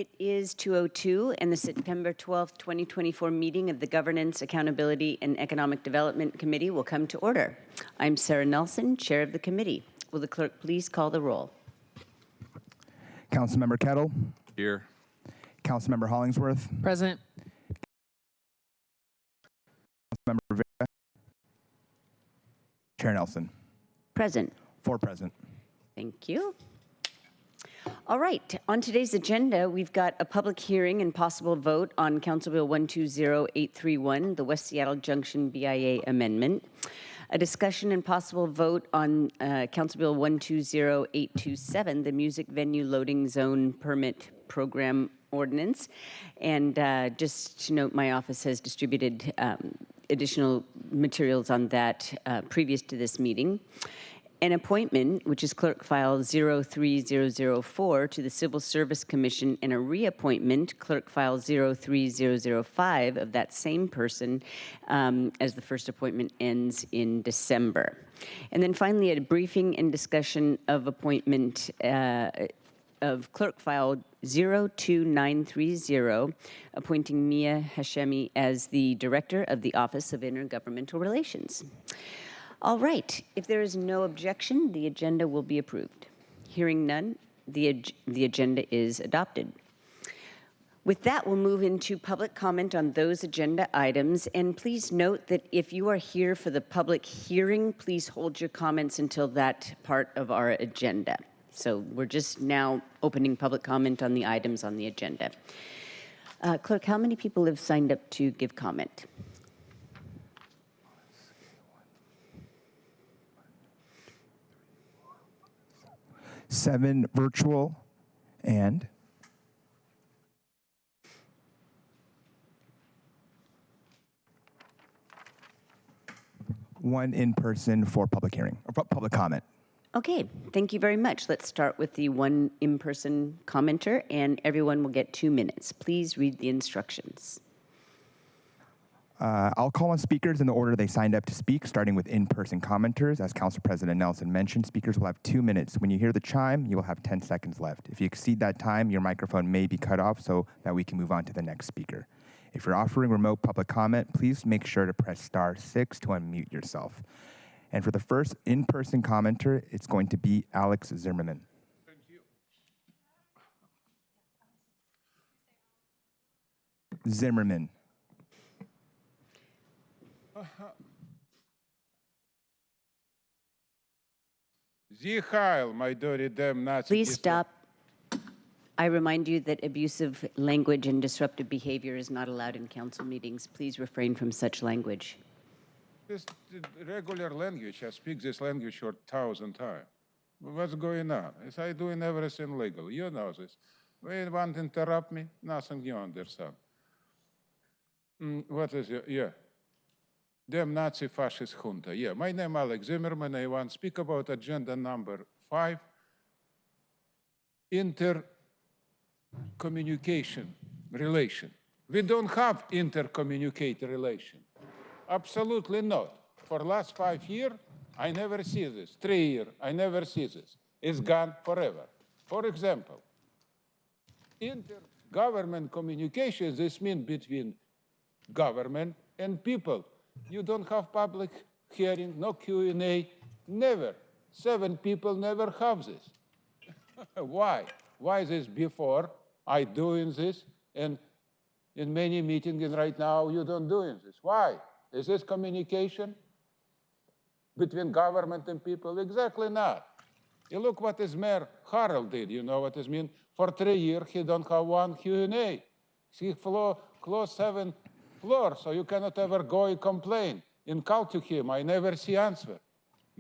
It is 2:02, and the September 12th, 2024 meeting of the Governance, Accountability, and Economic Development Committee will come to order. I'm Sarah Nelson, Chair of the committee. Will the clerk please call the roll? Councilmember Kettle. Here. Councilmember Hollingsworth. Present. Councilmember Rivera. Chair Nelson. Present. 4 present. Thank you. All right, on today's agenda, we've got a public hearing and possible vote on Council Bill 120831, the West Seattle Junction BIA amendment, a discussion and possible vote on Council Bill 120827, the music venue loading zone permit program ordinance. And just to note, my office has distributed additional materials on that previous to this meeting. An appointment, which is clerk file 03004 to the Civil Service Commission, and a reappointment, clerk file 03005 of that same person, as the first appointment ends in December. And then finally, a briefing and discussion of appointment of clerk file 02930, appointing Mina Hashemi as the Director of the Office of Intergovernmental Relations. All right, if there is no objection, the agenda will be approved. Hearing none, the agenda is adopted. With that, we'll move into public comment on those agenda items. And please note that if you are here for the public hearing, please hold your comments until that part of our agenda. So we're just now opening public comment on the items on the agenda. Clerk, how many people have signed up to give comment? Seven virtual and one in person for public hearing or public comment. Okay, thank you very much. Let's start with the one in-person commenter, and everyone will get 2 minutes. Please read the instructions. I'll call on speakers in the order they signed up to speak, starting with in-person commenters. As Council President Nelson mentioned, speakers will have 2 minutes. When you hear the chime, you will have 10 seconds left. If you exceed that time, your microphone may be cut off so that we can move on to the next speaker. If you're offering remote public comment, please make sure to press *6 to unmute yourself. And for the first in-person commenter, it's going to be Alex Zimmerman. Thank you. Zimmerman. Please stop. I remind you that abusive language and disruptive behavior is not allowed in council meetings. Please refrain from such language. This regular language. I speak this language for 1,000 times. What's going on? Is I doing everything legal? You know this. When you want to interrupt me, nothing you understand. What is it? Yeah. Them Nazi fascist junta. Yeah, my name is Alex Zimmerman. I want to speak about agenda number 5, intercommunication relation. We don't have intercommunicate relation. Absolutely not. For the last 5 years, I never see this. 3 years, I never see this. It's gone forever. For example, intergovernment communication, this means between government and people. You don't have public hearing, no Q&A, never. 7 people never have this. Why? Why this before I doing this and in many meetings and right now you don't doing this? Why? Is this communication between government and people? Exactly not. You look what his mayor Harold did. You know what this means? For 3 years he don't have one Q&A. He closed 7 floors, so you cannot ever go and complain. And call to him, I never see answer.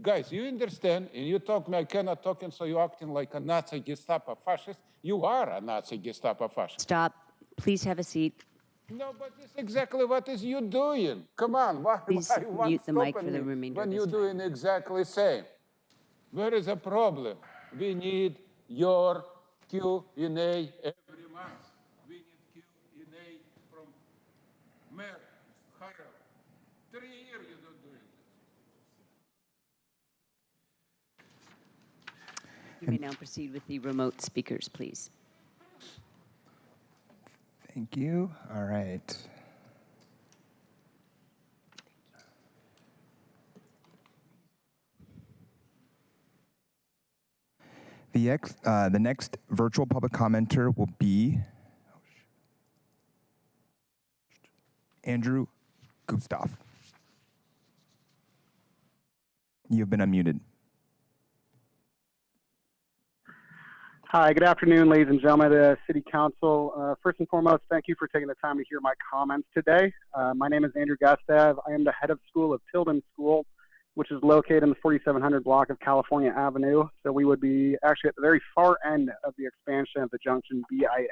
Guys, you understand, and you talk me, I cannot talk, and so you acting like a Nazi Gestapo fascist. You are a Nazi Gestapo fascist. Stop. Please have a seat. No, but this is exactly what is you doing. Come on, why Please mute the mic for the remainder when of you're this doing exactly same? Where is the problem? We need your Q&A every month. We need Q&A from Mayor Harold. 3 years you don't do it. You may now proceed with the remote speakers, please. Thank you. All right. The next virtual public commenter will be Andrew Gustav. You have been unmuted. Hi, good afternoon, ladies and gentlemen of the City Council. First and foremost, thank you for taking the time to hear my comments today. My name is Andrew Gustav. I am the head of school of Tilden School, which is located in the 4700 block of California Avenue. So we would be actually at the very far end of the expansion of the Junction BIA.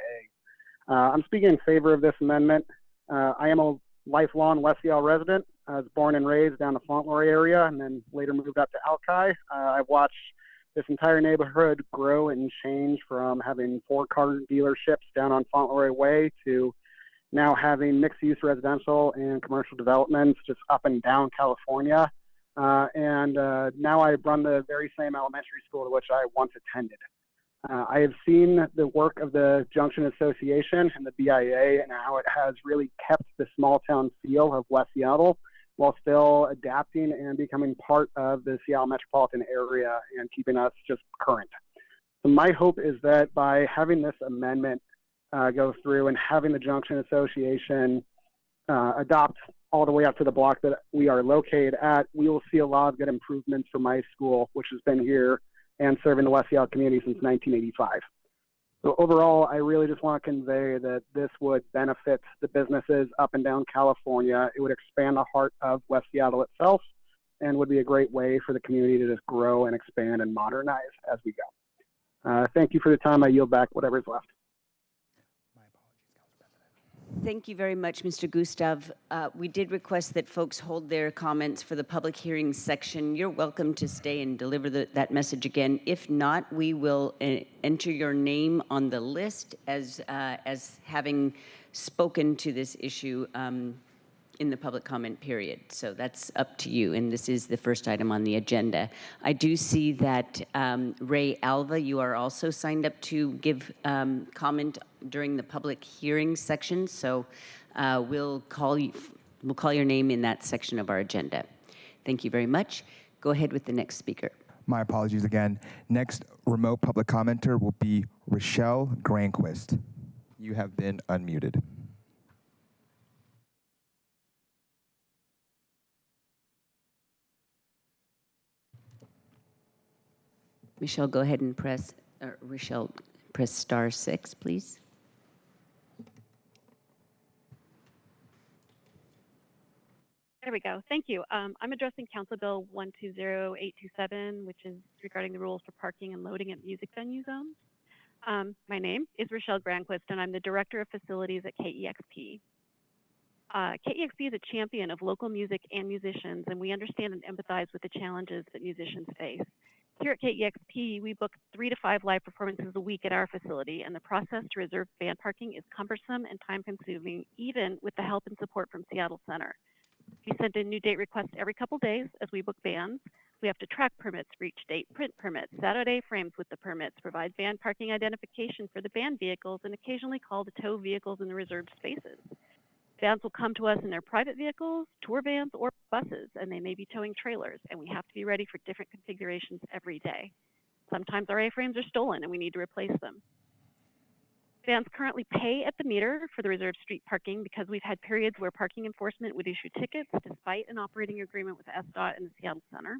I'm speaking in favor of this amendment. I am a lifelong West Seattle resident. I was born and raised down the Fauntleroy area and then later moved up to Alki. I've watched this entire neighborhood grow and change from having 4 car dealerships down on Fauntleroy Way to now having mixed-use residential and commercial developments just up and down California. Now I run the very same elementary school to which I once attended. I have seen the work of the Junction Association and the BIA and how it has really kept the small town feel of West Seattle while still adapting and becoming part of the Seattle metropolitan area and keeping us just current. So my hope is that by having this amendment go through and having the Junction Association adopt all the way up to the block that we are located at, we will see a lot of good improvements for my school, which has been here and serving the West Seattle community since 1985. So overall, I really just want to convey that this would benefit the businesses up and down California. It would expand the heart of West Seattle itself and would be a great way for the community to just grow and expand and modernize as we go. Thank you for the time. I yield back whatever's left. Thank you very much, Mr. Gustav. We did request that folks hold their comments for the public hearing section. You're welcome to stay and deliver that message again. If not, we will enter your name on the list as having spoken to this issue in the public comment period. So that's up to you, and this is the first item on the agenda. I do see that Ray Alva, you are also signed up to give comment during the public hearing section, so we'll call your name in that section of our agenda. Thank you very much. Go ahead with the next speaker. My apologies again. Next remote public commenter will be Rochelle Granquist. You have been unmuted. Michelle, go ahead and press, Rochelle, press *6, please. There we go. Thank you. I'm addressing Council Bill 120827, which is regarding the rules for parking and loading at music venue zones. My name is Rochelle Granquist, and I'm the Director of Facilities at KEXP. KEXP is a champion of local music and musicians, and we understand and empathize with the challenges that musicians face. Here at KEXP, we book 3 to 5 live performances a week at our facility, and the process to reserve band parking is cumbersome and time-consuming, even with the help and support from Seattle Center. We send in new date requests every couple days as we book bands. We have to track permits for each date, print permits, Saturday frames with the permits, provide band parking identification for the band vehicles, and occasionally call to tow vehicles in the reserved spaces. Bands will come to us in their private vehicles, tour vans, or buses, and they may be towing trailers, and we have to be ready for different configurations every day. Sometimes our A-frames are stolen and we need to replace them. Bands currently pay at the meter for the reserved street parking because we've had periods where parking enforcement would issue tickets despite an operating agreement with SDOT and the Seattle Center.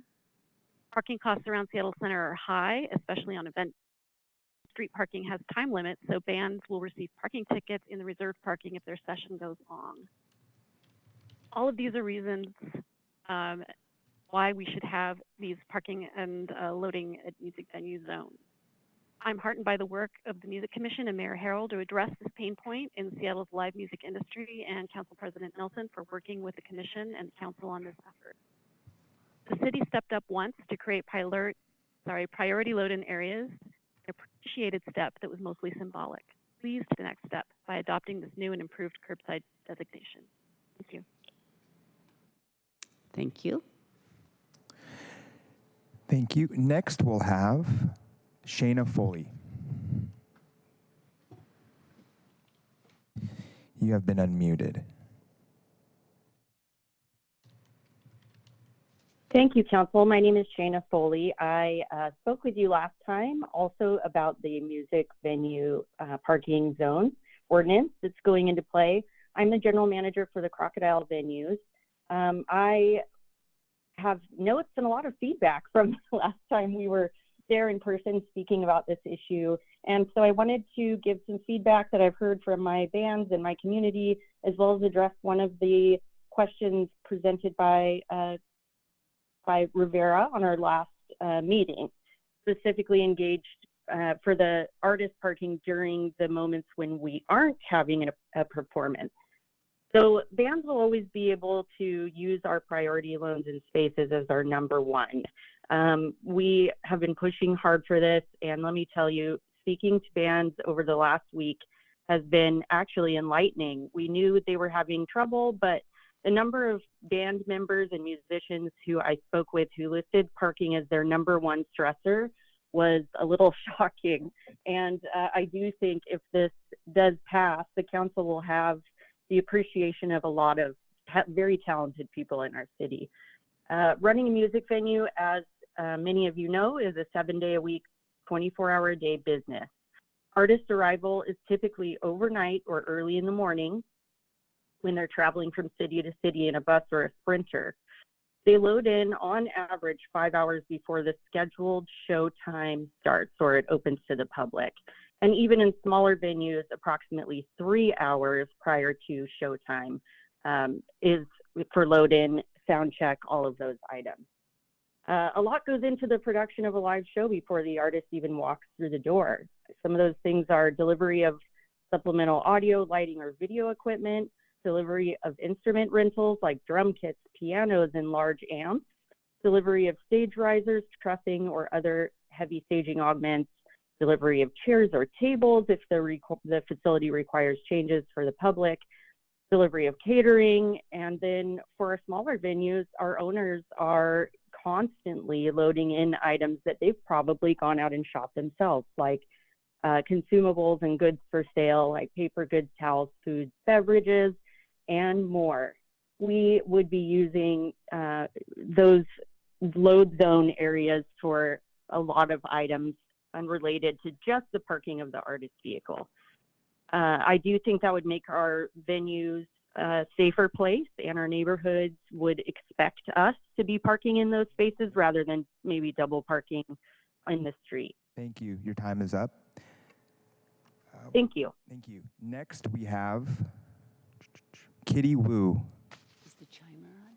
Parking costs around Seattle Center are high, especially on event. Street parking has time limits, so bands will receive parking tickets in the reserved parking if their session goes long. All of these are reasons why we should have these parking and loading at music venue zones. I'm heartened by the work of the Music Commission and Mayor Harrell to address this pain point in Seattle's live music industry, and Council President Nelson for working with the Commission and Council on this effort. The city stepped up once to create priority load-in areas, an appreciated step that was mostly symbolic. Please take the next step by adopting this new and improved curbside designation. Thank you. Thank you. Thank you. Next, we'll have Shayna Foley. You have been unmuted. Thank you, Council. My name is Shana Foley. I spoke with you last time also about the music venue parking zone ordinance that's going into play. I'm the general manager for the Crocodile venues. I have notes and a lot of feedback from the last time we were there in person speaking about this issue. And so I wanted to give some feedback that I've heard from my bands and my community, as well as address one of the questions presented by Rivera on our last meeting, specifically engaged for the artist parking during the moments when we aren't having a performance. So bands will always be able to use our priority loans and spaces as our number one. We have been pushing hard for this, and let me tell you, speaking to bands over the last week has been actually enlightening. We knew they were having trouble, but the number of band members and musicians who I spoke with who listed parking as their number one stressor was a little shocking. And I do think if this does pass, the council will have the appreciation of a lot of very talented people in our city. Running a music venue, as many of you know, is a 7-day-a-week, 24-hour-a-day business. Artist arrival is typically overnight or early in the morning when they're traveling from city to city in a bus or a sprinter. They load in on average 5 hours before the scheduled show time starts or it opens to the public. And even in smaller venues, approximately 3 hours prior to showtime is for load in, sound check, all of those items. A lot goes into the production of a live show before the artist even walks through the door. Some of those things are delivery of supplemental audio, lighting, or video equipment, delivery of instrument rentals like drum kits, pianos, and large amps, delivery of stage risers, trussing, or other heavy staging augments, delivery of chairs or tables if the facility requires changes for the public, delivery of catering, and then for our smaller venues, our owners are constantly loading in items that they've probably gone out and shopped themselves, like consumables and goods for sale, like paper goods, towels, foods, beverages, and more. We would be using those load zone areas for a lot of items unrelated to just the parking of the artist vehicle. I do think that would make our venues a safer place, and our neighborhoods would expect us to be parking in those spaces rather than maybe double parking in the street. Thank you. Your time is up. Thank you. Thank you. Next, we have Kitty Wu. Is the chimer on?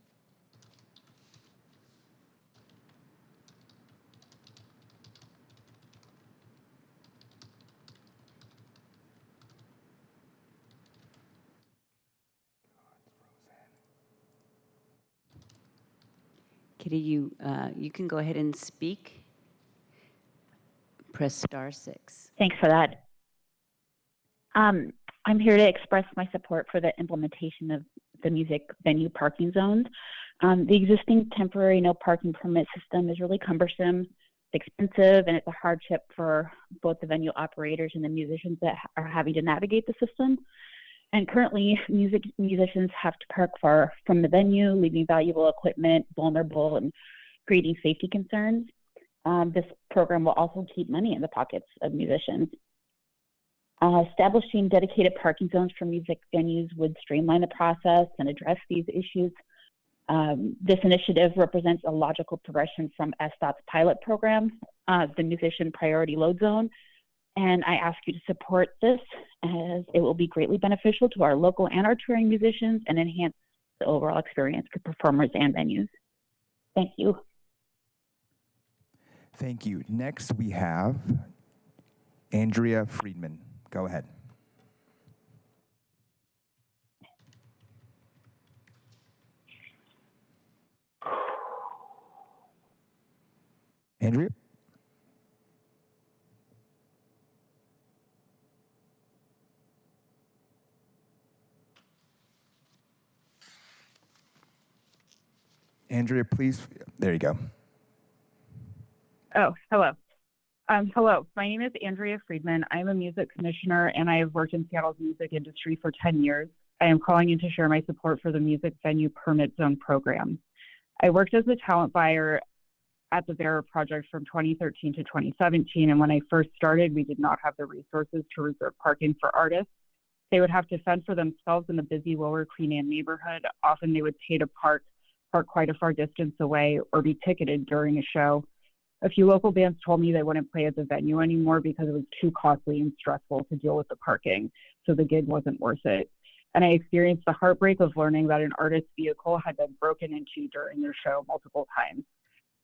Kitty, you can go ahead and speak. Press *6. Thanks for that. I'm here to express my support for the implementation of the music venue parking zones. The existing temporary no parking permit system is really cumbersome, it's expensive, and it's a hardship for both the venue operators and the musicians that are having to navigate the system. And currently, musicians have to park far from the venue, leaving valuable equipment vulnerable and creating safety concerns. This program will also keep money in the pockets of musicians. Establishing dedicated parking zones for music venues would streamline the process and address these issues. This initiative represents a logical progression from SDOT's pilot program, the Musician Priority Load Zone, and I ask you to support this as it will be greatly beneficial to our local and our touring musicians and enhance the overall experience for performers and venues. Thank you. Thank you. Next, we have Andrea Friedman. Go ahead. Andrea? Andrea, please. There you go. Oh, hello. Hello, my name is Andrea Friedman. I'm a music commissioner and I have worked in Seattle's music industry for 10 years. I am calling in to share my support for the Music Venue Permit Zone program. I worked as a talent buyer at the Vera project from 2013 to 2017, and when I first started, we did not have the resources to reserve parking for artists. They would have to fend for themselves in the busy Lower Queen Anne neighborhood. Often they would pay to park quite a far distance away, or be ticketed during a show. A few local bands told me they wouldn't play at the venue anymore because it was too costly and stressful to deal with the parking, so the gig wasn't worth it. And I experienced the heartbreak of learning that an artist's vehicle had been broken into during their show multiple times.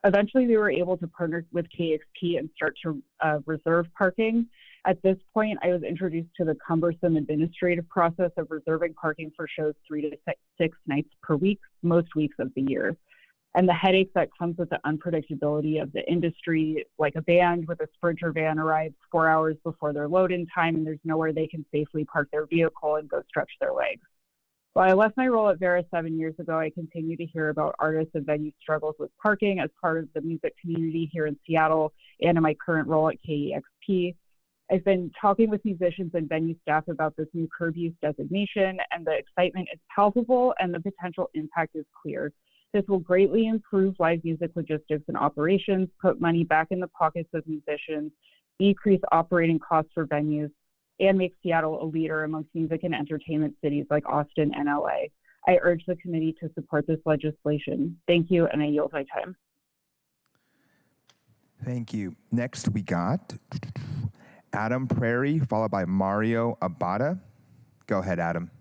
Eventually, we were able to partner with KXP and start to reserve parking. At this point, I was introduced to the cumbersome administrative process of reserving parking for shows 3 to 6 nights per week, most weeks of the year. And the headache that comes with the unpredictability of the industry, like a band with a Sprinter van arrives 4 hours before their load-in time and there's nowhere they can safely park their vehicle and go stretch their legs. While I left my role at Vera 7 years ago, I continue to hear about artists and venue struggles with parking as part of the music community here in Seattle and in my current role at KEXP. I've been talking with musicians and venue staff about this new curb use designation, and the excitement is palpable and the potential impact is clear. This will greatly improve live music logistics and operations, put money back in the pockets of musicians, decrease operating costs for venues, and make Seattle a leader amongst music and entertainment cities like Austin and LA. I urge the committee to support this legislation. Thank you, and I yield my time. Thank you. Next, we got Adam Prairie, followed by Mario Abada. Go ahead, Adam.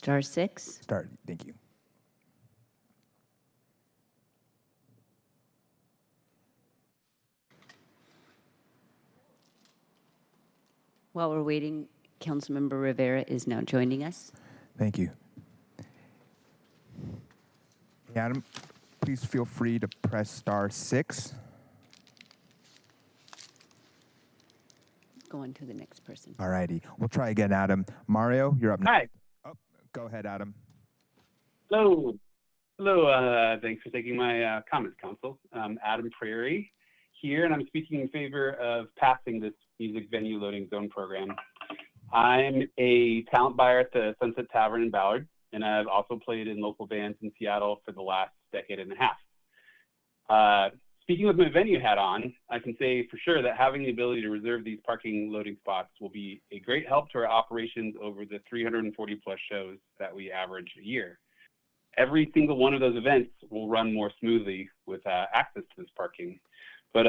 *6. Start. Thank you. While we're waiting, Councilmember Rivera is now joining us. Thank you. Adam, please feel free to press *6. Go on to the next person. All righty. We'll try again, Adam. Mario, you're up next. Hi. Oh, go ahead, Adam. Hello. Hello. Thanks for taking my comments, Council. Adam Prairie here, and I'm speaking in favor of passing this music venue loading zone program. I'm a talent buyer at the Sunset Tavern in Ballard, and I've also played in local bands in Seattle for the last decade and a half. Speaking with my venue hat on, I can say for sure that having the ability to reserve these parking loading spots will be a great help to our operations over the 340 plus shows that we average a year. Every single one of those events will run more smoothly with access to this parking. But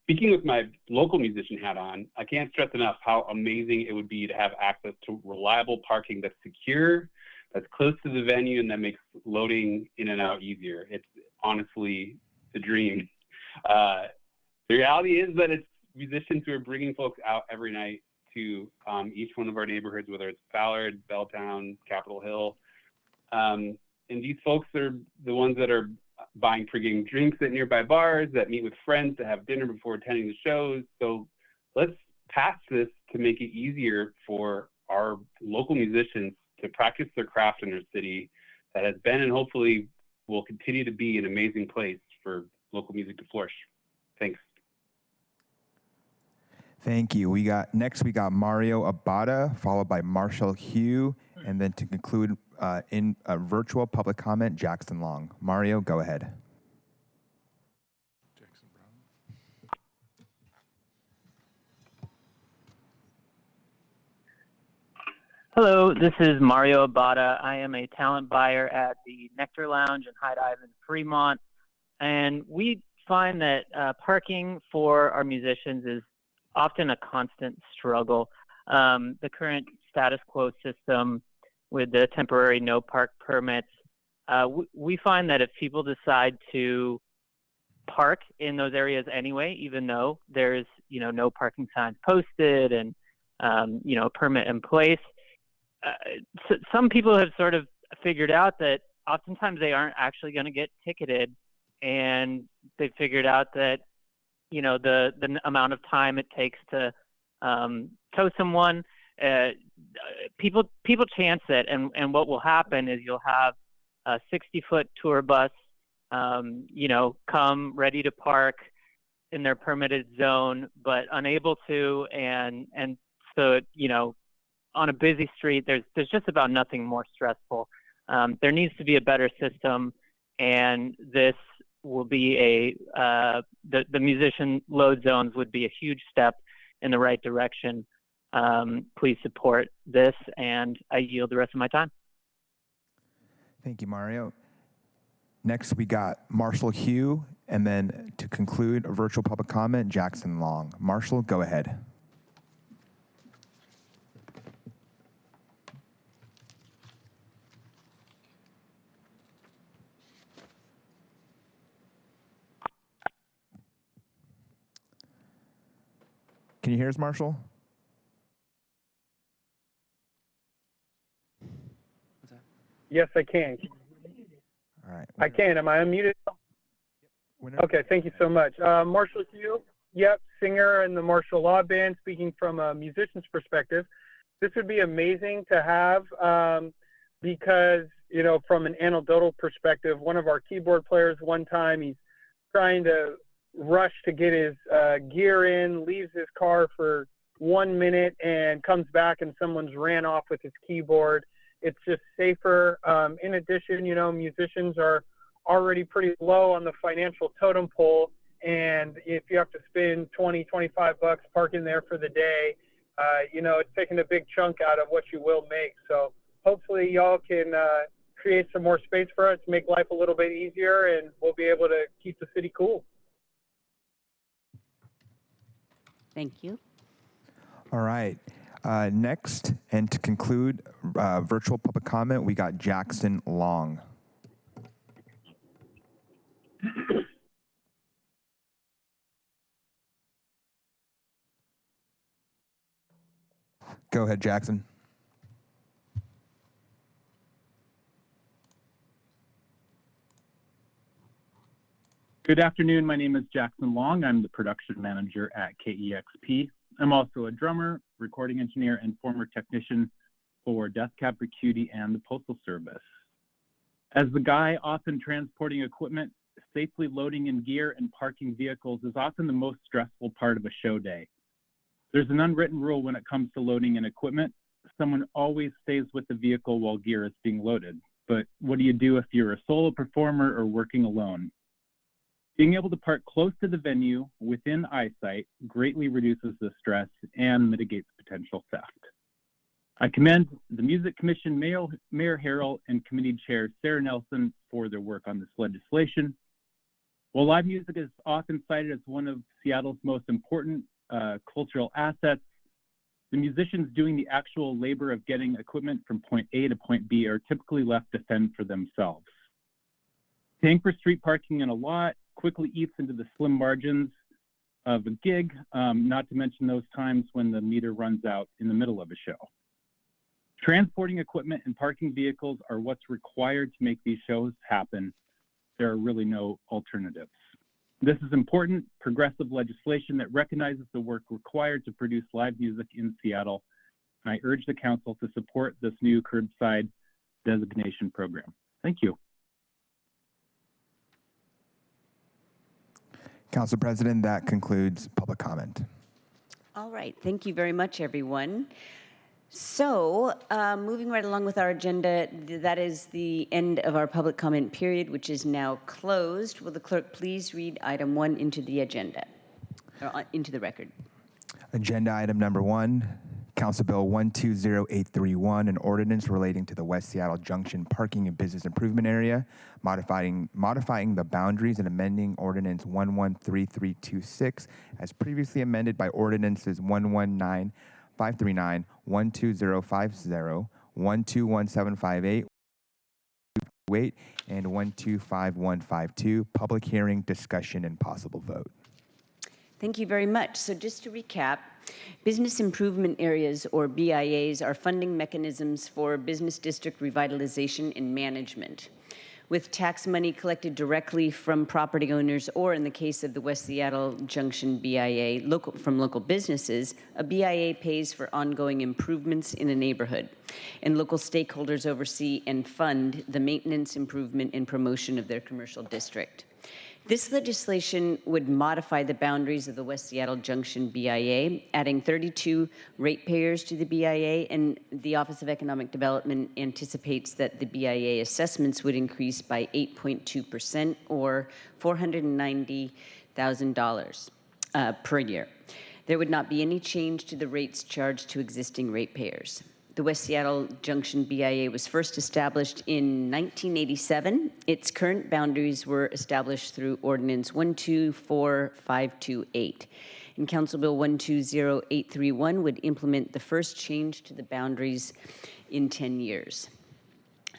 speaking with my local musician hat on, I can't stress enough how amazing it would be to have access to reliable parking that's secure, that's close to the venue, and that makes loading in and out easier. It's honestly the dream. The reality is that it's musicians who are bringing folks out every night to each one of our neighborhoods, whether it's Ballard, Belltown, Capitol Hill. And these folks are the ones that are buying pregame drinks at nearby bars, that meet with friends to have dinner before attending the shows. So let's pass this to make it easier for our local musicians to practice their craft in our city that has been and hopefully will continue to be an amazing place for local music to flourish. Thanks. Thank you. Next we got Mario Abada, followed by Marshall Hugh, and then to conclude in a virtual public comment, Jackson Long. Mario, go ahead. Jackson Brown. Hello, this is Mario Abada. I am a talent buyer at the Nectar Lounge in High Dive in Fremont, and we find that parking for our musicians is often a constant struggle. The current status quo system with the temporary no park permits, we find that if people decide to park in those areas anyway, even though there's no parking signs posted and a permit in place, some people have sort of figured out that oftentimes they aren't actually going to get ticketed, and they figured out that the amount of time it takes to tow someone. People chance it, and what will happen is you'll have a 60-foot tour bus, come ready to park in their permitted zone, but unable to, and so on a busy street, there's just about nothing more stressful. There needs to be a better system, and this will be the musician load zones would be a huge step in the right direction. Please support this, and I yield the rest of my time. Thank you, Mario. Next, we got Marshall Hugh, and then to conclude a virtual public comment, Jackson Long. Marshall, go ahead. Can you hear us, Marshall? Yes, I can. All right. I can. Am I unmuted? Okay, thank you so much. Marshall Hugh, yep, singer in the Marshall Law Band, speaking from a musician's perspective. This would be amazing to have because, from an anecdotal perspective, one of our keyboard players one time, he's trying to rush to get his gear in, leaves his car for 1 minute and comes back and someone's ran off with his keyboard. It's just safer. In addition, musicians are already pretty low on the financial totem pole. And if you have to spend 20, 25 bucks parking there for the day, it's taking a big chunk out of what you will make. So hopefully y'all can create some more space for us, make life a little bit easier, and we'll be able to keep the city cool. Thank you. All right. Next, and to conclude virtual public comment, we got Jackson Long. Go ahead, Jackson. Good afternoon. My name is Jackson Long. I'm the production manager at KEXP. I'm also a drummer, recording engineer, and former technician for Death Cab for Cutie and the Postal Service. As the guy often transporting equipment, safely loading in gear and parking vehicles is often the most stressful part of a show day. There's an unwritten rule when it comes to loading in equipment. Someone always stays with the vehicle while gear is being loaded. But what do you do if you're a solo performer or working alone? Being able to park close to the venue within eyesight greatly reduces the stress and mitigates potential theft. I commend the Music Commission Mayor Harrell and Committee Chair Sarah Nelson for their work on this legislation. While live music is often cited as one of Seattle's most important cultural assets, the musicians doing the actual labor of getting equipment from point A to point B are typically left to fend for themselves. Paying for street parking in a lot quickly eats into the slim margins of a gig, not to mention those times when the meter runs out in the middle of a show. Transporting equipment and parking vehicles are what's required to make these shows happen. There are really no alternatives. This is important, progressive legislation that recognizes the work required to produce live music in Seattle, and I urge the council to support this new curbside designation program. Thank you. Council President, that concludes public comment. All right. Thank you very much, everyone. So moving right along with our agenda, that is the end of our public comment period, which is now closed. Will the clerk please read item 1 into the agenda, or into the record? Agenda item number 1, Council Bill 120831, an ordinance relating to the West Seattle Junction Parking and Business Improvement Area, modifying the boundaries and amending Ordinance 113326 as previously amended by Ordinances 119. 539, 12050, 121758, and 125152. Public hearing, discussion, and possible vote. Thank you very much. So just to recap, business improvement areas, or BIAs, are funding mechanisms for business district revitalization and management. with tax money collected directly from property owners, or in the case of the West Seattle Junction BIA, from local businesses, a BIA pays for ongoing improvements in a neighborhood, and local stakeholders oversee and fund the maintenance, improvement, and promotion of their commercial district. This legislation would modify the boundaries of the West Seattle Junction BIA, adding 32 ratepayers to the BIA, and the Office of Economic Development anticipates that the BIA assessments would increase by 8.2%, or $490,000 per year. There would not be any change to the rates charged to existing ratepayers. The West Seattle Junction BIA was first established in 1987. Its current boundaries were established through Ordinance 124528. And Council Bill 120831 would implement the first change to the boundaries in 10 years.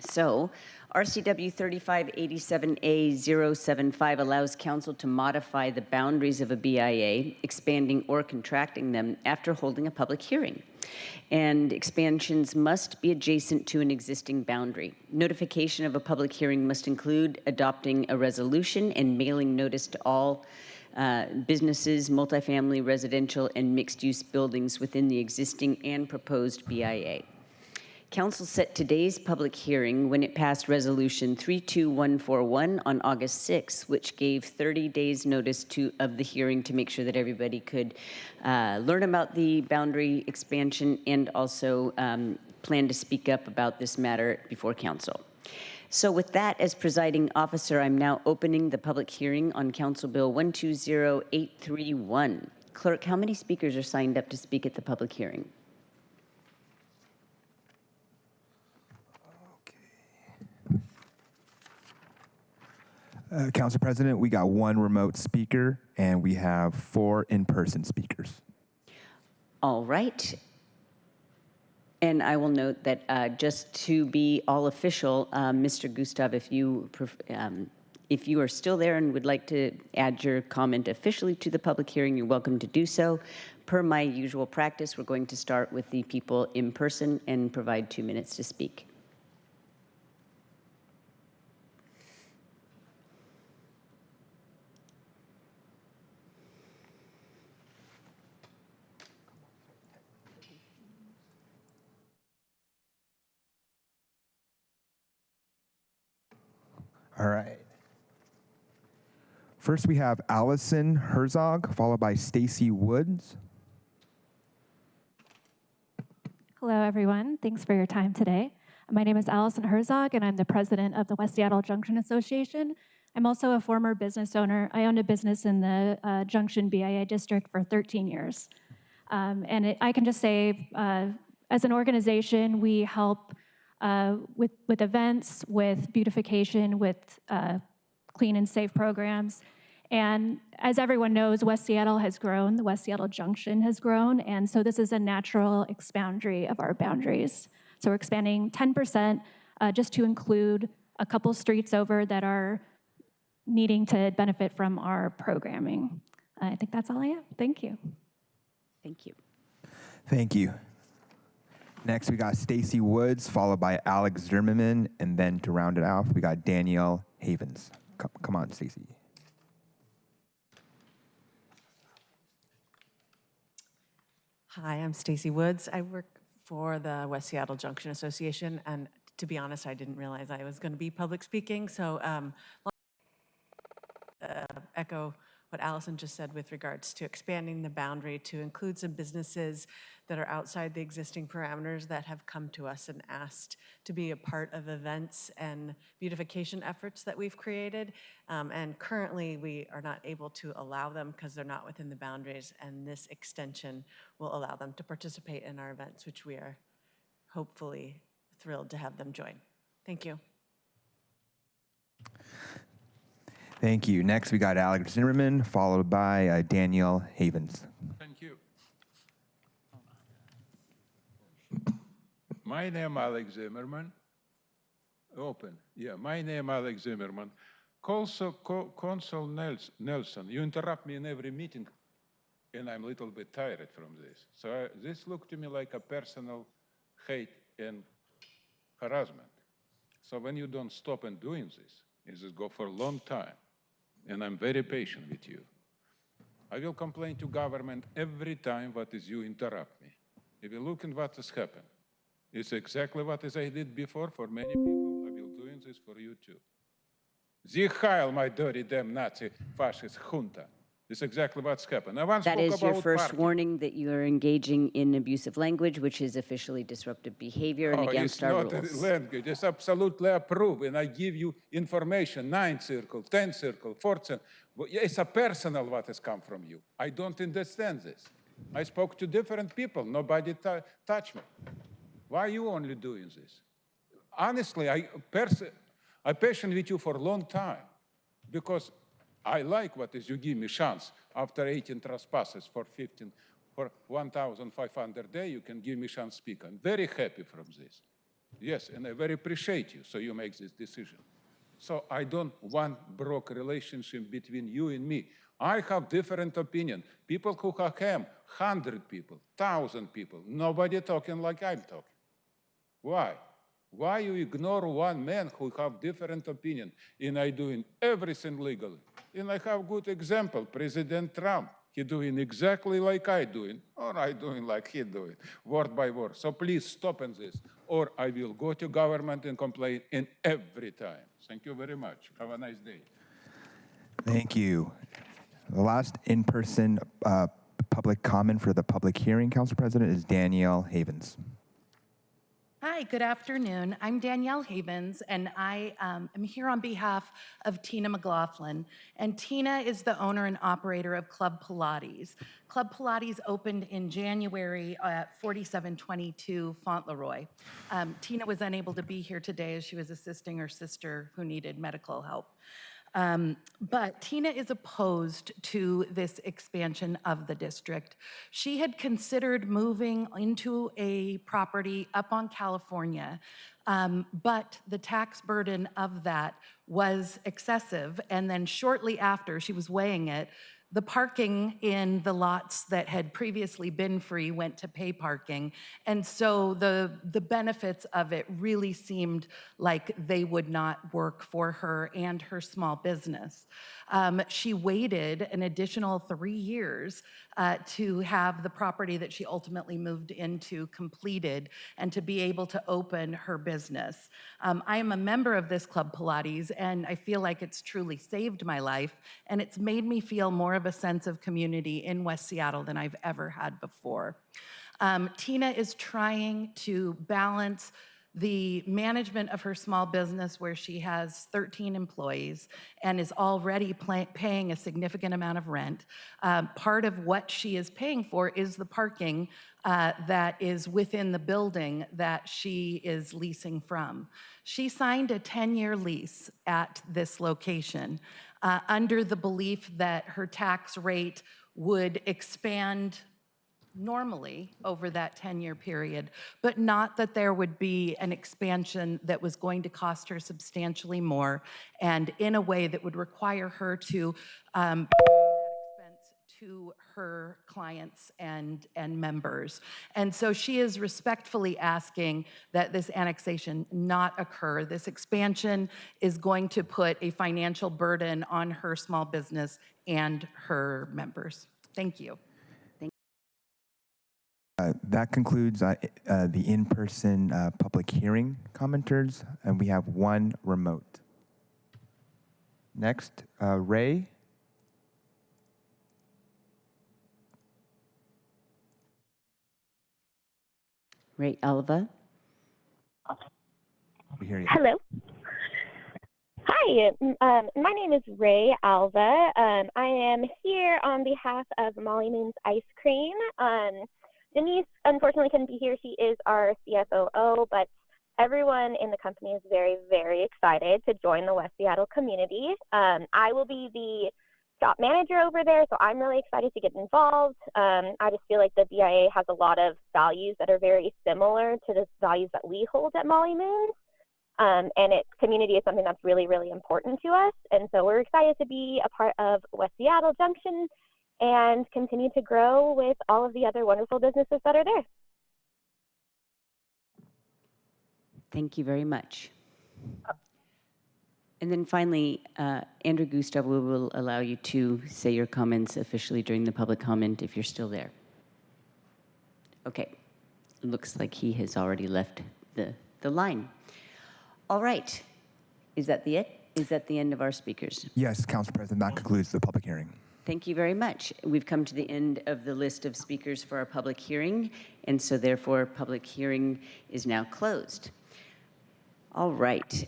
So, RCW 3587A075 allows Council to modify the boundaries of a BIA, expanding or contracting them after holding a public hearing. And expansions must be adjacent to an existing boundary. Notification of a public hearing must include adopting a resolution and mailing notice to all businesses, multifamily, residential, and mixed-use buildings within the existing and proposed BIA. Council set today's public hearing when it passed Resolution 32141 on August 6, which gave 30 days notice of the hearing to make sure that everybody could learn about the boundary expansion and also plan to speak up about this matter before Council. So with that as presiding officer, I'm now opening the public hearing on Council Bill 120831. Clerk, how many speakers are signed up to speak at the public hearing? Council President, we got 1 remote speaker and we have 4 in-person speakers. All right. And I will note that just to be all official, Mr. Gustav, if you are still there and would like to add your comment officially to the public hearing, you're welcome to do so. Per my usual practice, we're going to start with the people in person and provide 2 minutes to speak. All right. First, we have Allison Herzog, followed by Stacy Woods. Hello, everyone. Thanks for your time today. My name is Allison Herzog, and I'm the president of the West Seattle Junction Association. I'm also a former business owner. I owned a business in the Junction BIA district for 13 years. I can just say, as an organization, we help with events, with beautification, with clean and safe programs. And as everyone knows, West Seattle has grown, the West Seattle Junction has grown, and so this is a natural expansion of our boundaries. So we're expanding 10% just to include a couple streets over that are needing to benefit from our programming. I think that's all I have. Thank you. Thank you. Thank you. Next, we got Stacy Woods, followed by Alex Zimmerman, and then to round it off, we got Danielle Havens. Come on, Stacy. Hi, I'm Stacy Woods. I work for the West Seattle Junction Association, and to be honest, I didn't realize I was going to be public speaking, so echo what Allison just said with regards to expanding the boundary to include some businesses that are outside the existing parameters that have come to us and asked to be a part of events and beautification efforts that we've created. And currently, we are not able to allow them because they're not within the boundaries, and this extension will allow them to participate in our events, which we are hopefully thrilled to have them join. Thank you. Thank you. Next, we got Alex Zimmerman, followed by Danielle Havens. Thank you. My name Alex Zimmerman. Open. Yeah, my name Alex Zimmerman. Consul Nelson, you interrupt me in every meeting, and I'm a little bit tired from this. So this looked to me like a personal hate and harassment. So when you don't stop and doing this, it just go for a long time. And I'm very patient with you. I will complain to government every time what is you interrupt me. If you look at what has happened, it's exactly what as I did before for many people. I will doing this for you too. Sie Heil, my dirty damn Nazi fascist junta. It's exactly what's happened. I once That spoke is your about first parking. warning that you are engaging in abusive language, which is officially disruptive behavior and against our It's not rules. language. It's absolutely approved. And I give you information, 9 circle, 10 circle, 4 circle. It's a personal what has come from you. I don't understand this. I spoke to different people. Nobody touched me. Why are you only doing this? Honestly, I patient with you for a long time because I like what is you give me chance after 18 trespasses for 1,500 a day, you can give me chance speak. I'm very happy from this. Yes, and I very appreciate you, so you make this decision. So I don't want broke relationship between you and me. I have different opinion. People who have 100 people, 1,000 people, nobody talking like I'm talking. Why? Why you ignore one man who have different opinion and I doing everything legally? And I have good example, President Trump. He doing exactly like I doing, or I doing like he doing, word by word. So please stop on this, or I will go to government and complain in every time. Thank you very much. Have a nice day. Thank you. The last in-person public comment for the public hearing, Council President, is Danielle Havens. Hi, good afternoon. I'm Danielle Havens, and I am here on behalf of Tina McLaughlin. And Tina is the owner and operator of Club Pilates. Club Pilates opened in January at 4722 Fauntleroy. Tina was unable to be here today as she was assisting her sister who needed medical help. But Tina is opposed to this expansion of the district. She had considered moving into a property up on California, but the tax burden of that was excessive. And then shortly after, she was weighing it, the parking in the lots that had previously been free went to pay parking. And so the benefits of it really seemed like they would not work for her and her small business. She waited an additional 3 years to have the property that she ultimately moved into completed and to be able to open her business. I am a member of this Club Pilates, and I feel like it's truly saved my life, and it's made me feel more of a sense of community in West Seattle than I've ever had before. Tina is trying to balance the management of her small business where she has 13 employees and is already paying a significant amount of rent. Part of what she is paying for is the parking that is within the building that she is leasing from. She signed a 10-year lease at this location under the belief that her tax rate would expand normally over that 10-year period, but not that there would be an expansion that was going to cost her substantially more and in a way that would require her to pay that expense to her clients and members. And so she is respectfully asking that this annexation not occur. This expansion is going to put a financial burden on her small business and her members. Thank you. That concludes the in-person public hearing commenters, and we have one remote. Next, Ray. Ray Alva. We hear you. Hello. Hi, my name is Ray Alva. I am here on behalf of Molly Moon's Ice Cream. Denise, unfortunately, couldn't be here. She is our CFOO, but everyone in the company is very, very excited to join the West Seattle community. I will be the shop manager over there, so I'm really excited to get involved. I just feel like the BIA has a lot of values that are very similar to the values that we hold at Molly Moon's. And community is something that's really, really important to us. And so we're excited to be a part of West Seattle Junction and continue to grow with all of the other wonderful businesses that are there. Thank you very much. And then finally, Andrew Gustav, we will allow you to say your comments officially during the public comment if you're still there. Okay, looks like he has already left the line. All right, is that the it? Is that the end of our speakers? Yes, Council President, that concludes the public hearing. Thank you very much. We've come to the end of the list of speakers for our public hearing, and so therefore public hearing is now closed. All right,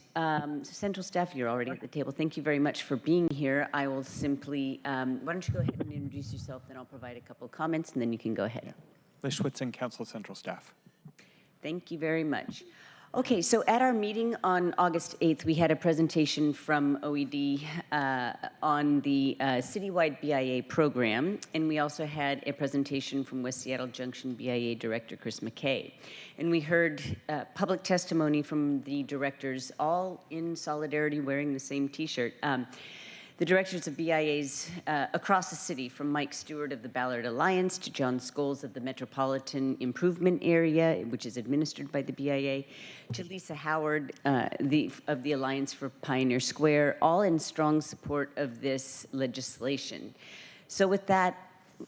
Central Staff, you're already at the table. Thank you very much for being here. I will simply, why don't you go ahead and introduce yourself, then I'll provide a couple comments, and then you can go ahead. Liz Schwitzen, Council Central Staff. Thank you very much. Okay, so at our meeting on August 8th, we had a presentation from OED on the citywide BIA program, and we also had a presentation from West Seattle Junction BIA Director Chris McKay. And we heard public testimony from the directors, all in solidarity wearing the same t-shirt. The directors of BIAs across the city, from Mike Stewart of the Ballard Alliance to John Scholes of the Metropolitan Improvement Area, which is administered by the BIA, to Lisa Howard of the Alliance for Pioneer Square, all in strong support of this legislation. So with that,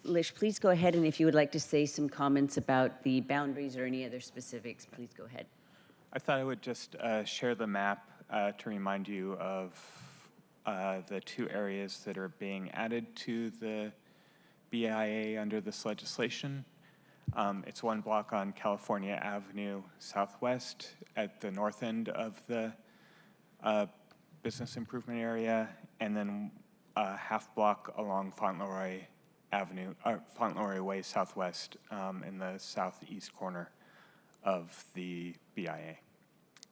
Lish, please go ahead, and if you would like to say some comments about the boundaries or any other specifics, please go ahead. I thought I would just share the map to remind you of the two areas that are being added to the BIA under this legislation. It's one block on California Avenue Southwest at the north end of the business improvement area, and then a half block along Fauntleroy Avenue, Fauntleroy Way Southwest in the southeast corner of the BIA.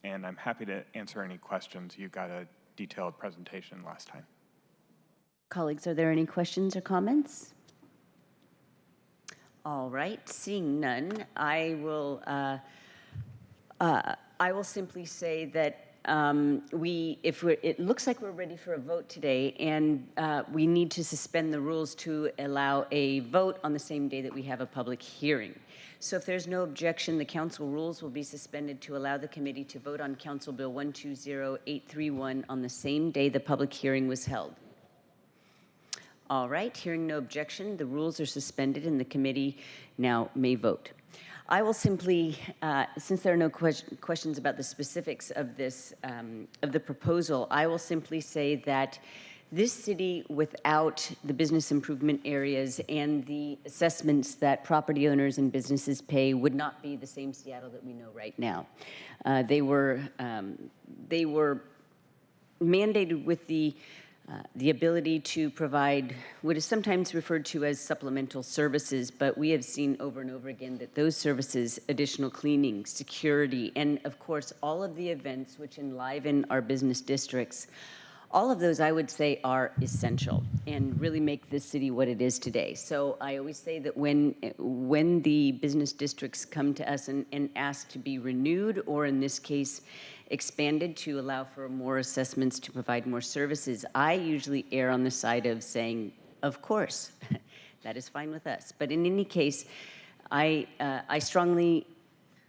And I'm happy to answer any questions. You got a detailed presentation last time. Colleagues, are there any questions or comments? All right, seeing none, I will simply say that it looks like we're ready for a vote today, and we need to suspend the rules to allow a vote on the same day that we have a public hearing. So if there's no objection, the council rules will be suspended to allow the committee to vote on Council Bill 120831 on the same day the public hearing was held. All right, hearing no objection, the rules are suspended and the committee now may vote. I will simply, since there are no questions about the specifics of this, of the proposal, I will simply say that this city, without the business improvement areas and the assessments that property owners and businesses pay, would not be the same Seattle that we know right now. They were mandated with the ability to provide what is sometimes referred to as supplemental services, but we have seen over and over again that those services, additional cleaning, security, and of course, all of the events which enliven our business districts, all of those, I would say, are essential and really make this city what it is today. So I always say that when the business districts come to us and ask to be renewed, or in this case, expanded to allow for more assessments to provide more services, I usually err on the side of saying, of course, that is fine with us. But in any case, I strongly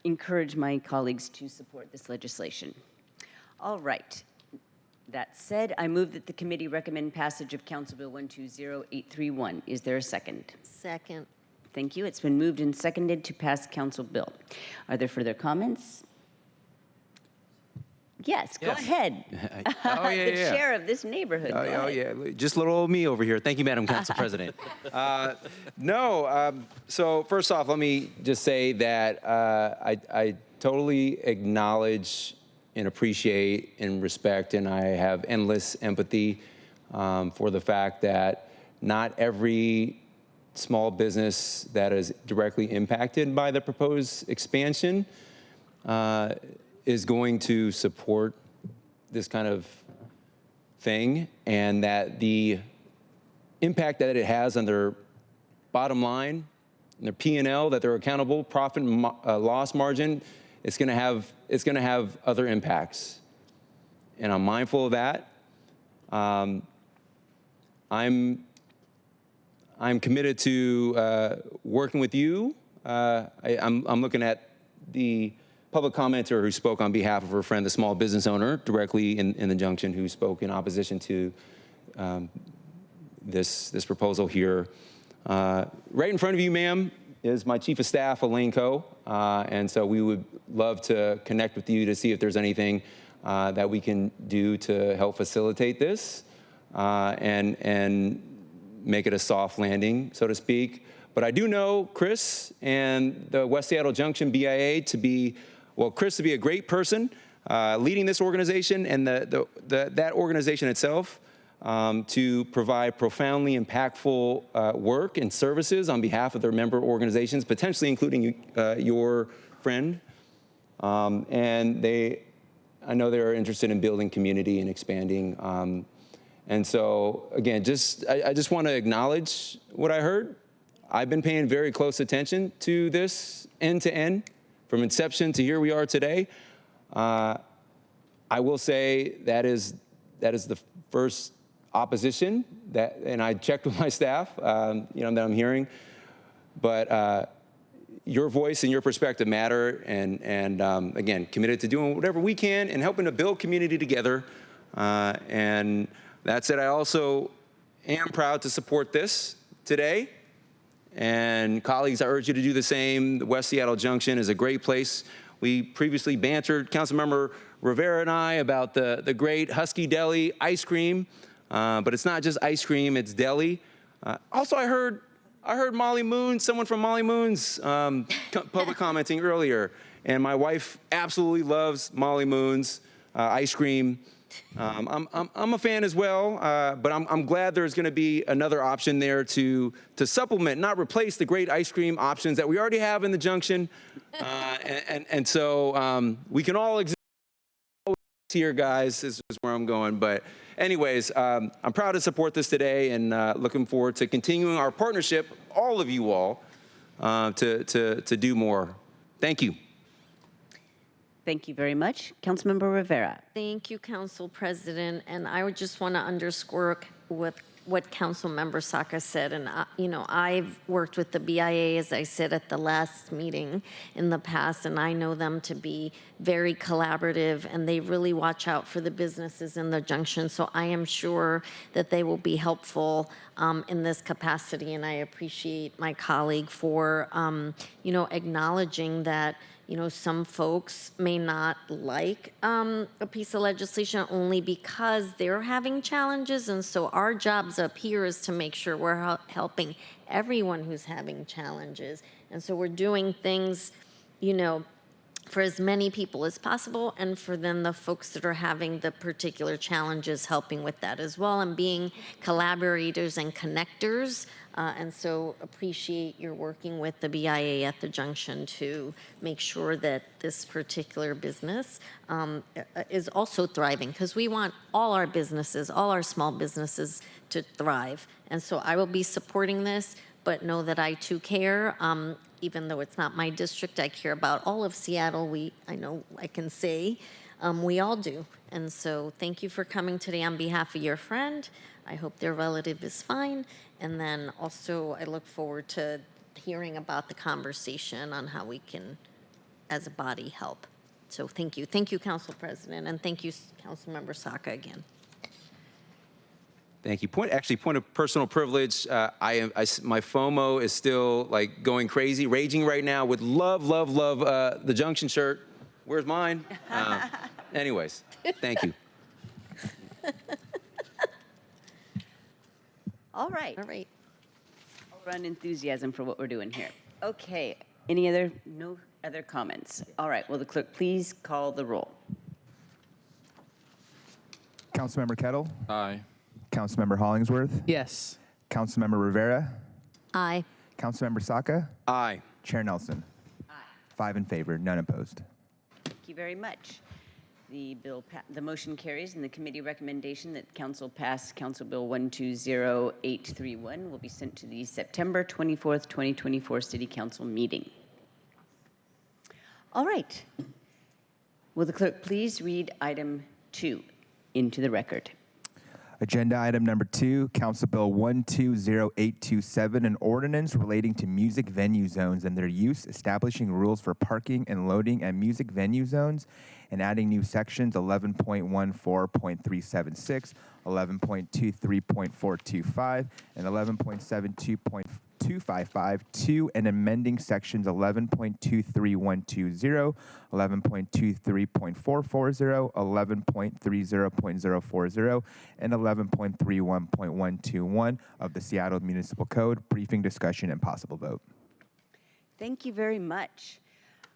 encourage my colleagues to support this legislation. All right. That said, I move that the committee recommend passage of Council Bill 120831. Is there a second? Second. Thank you. It's been moved and seconded to pass Council Bill. Are there further comments? Yes, go ahead. Oh, yeah, the chair of this neighborhood. Oh, yeah, just little old me over here. Thank you, Madam Council President. So first off, let me just say that I totally acknowledge and appreciate and respect, and I have endless empathy for the fact that not every small business that is directly impacted by the proposed expansion is going to support this kind of thing, and that the impact that it has on their bottom line, and their P&L, that they're accountable, profit and loss margin, it's going to have other impacts, and I'm mindful of that. I'm committed to working with you. I'm looking at the public commenter who spoke on behalf of her friend, the small business owner, directly in the Junction, who spoke in opposition to this proposal here. Right in front of you, ma'am, is my chief of staff, Elaine Coe, and so we would love to connect with you to see if there's anything that we can do to help facilitate this and make it a soft landing, so to speak. But I do know Chris and the West Seattle Junction BIA to be, well, Chris to be a great person leading this organization and that organization itself to provide profoundly impactful work and services on behalf of their member organizations, potentially including your friend. And I know they're interested in building community and expanding. And so, again, I just want to acknowledge what I heard. I've been paying very close attention to this end to end, from inception to here we are today. I will say that is the first opposition and I checked with my staff, that I'm hearing. But your voice and your perspective matter, and again, committed to doing whatever we can and helping to build community together. And that said, I also am proud to support this today. And colleagues, I urge you to do the same. The West Seattle Junction is a great place. We previously bantered, Councilmember Rivera and I, about the great Husky Deli ice cream, but it's not just ice cream, it's deli. Also, I heard Molly Moon, someone from Molly Moon's public commenting earlier, and my wife absolutely loves Molly Moon's ice cream. I'm a fan as well, but I'm glad there's going to be another option there to supplement, not replace the great ice cream options that we already have in the Junction. And so we can all exist here, guys, is where I'm going. But anyways, I'm proud to support this today and looking forward to continuing our partnership, all of you all, to do more. Thank you. Thank you very much. Councilmember Rivera. Thank you, Council President. And I would just want to underscore with what Councilmember Saka said. And, I've worked with the BIA, as I said at the last meeting in the past, and I know them to be very collaborative, and they really watch out for the businesses in the Junction. So I am sure that they will be helpful in this capacity. And I appreciate my colleague for, acknowledging that some folks may not like a piece of legislation only because they're having challenges. And so our jobs up here is to make sure we're helping everyone who's having challenges. And so we're doing things, for as many people as possible, and for then the folks that are having the particular challenges, helping with that as well, and being collaborators and connectors. And so appreciate your working with the BIA at the Junction to make sure that this particular business is also thriving, because we want all our businesses, all our small businesses to thrive. And so I will be supporting this, but know that I too care. Even though it's not my district, I care about all of Seattle. I know I can say we all do. And so thank you for coming today on behalf of your friend. I hope their relative is fine. And then also I look forward to hearing about the conversation on how we can, as a body, help. So thank you. Thank you, Council President. And thank you, Councilmember Saka, again. Thank you. Point of personal privilege. My FOMO is still like going crazy, raging right now. Would love the Junction shirt. Where's mine? Anyways, thank you. All right. All right. All run enthusiasm for what we're doing here. Okay. No other comments? All right. Will the clerk please call the roll? Councilmember Kettle? Aye. Councilmember Hollingsworth? Yes. Councilmember Rivera? Aye. Councilmember Saka? Aye. Chair Nelson? Aye. 5 in favor, none opposed. Thank you very much. The motion carries, and the committee recommendation that Council pass Council Bill 120831 will be sent to the September 24th, 2024 City Council meeting. All right. Will the clerk please read item 2 into the record? Agenda item number 2, Council Bill 120827, an ordinance relating to music venue zones and their use, establishing rules for parking and loading at music venue zones, and adding new sections 11.14.376, 11.23.425, and 11.72.255 to and amending sections 11.23120, 11.23.440, 11.30.040, and 11.31.121 of the Seattle Municipal Code. Briefing, discussion, and possible vote. Thank you very much.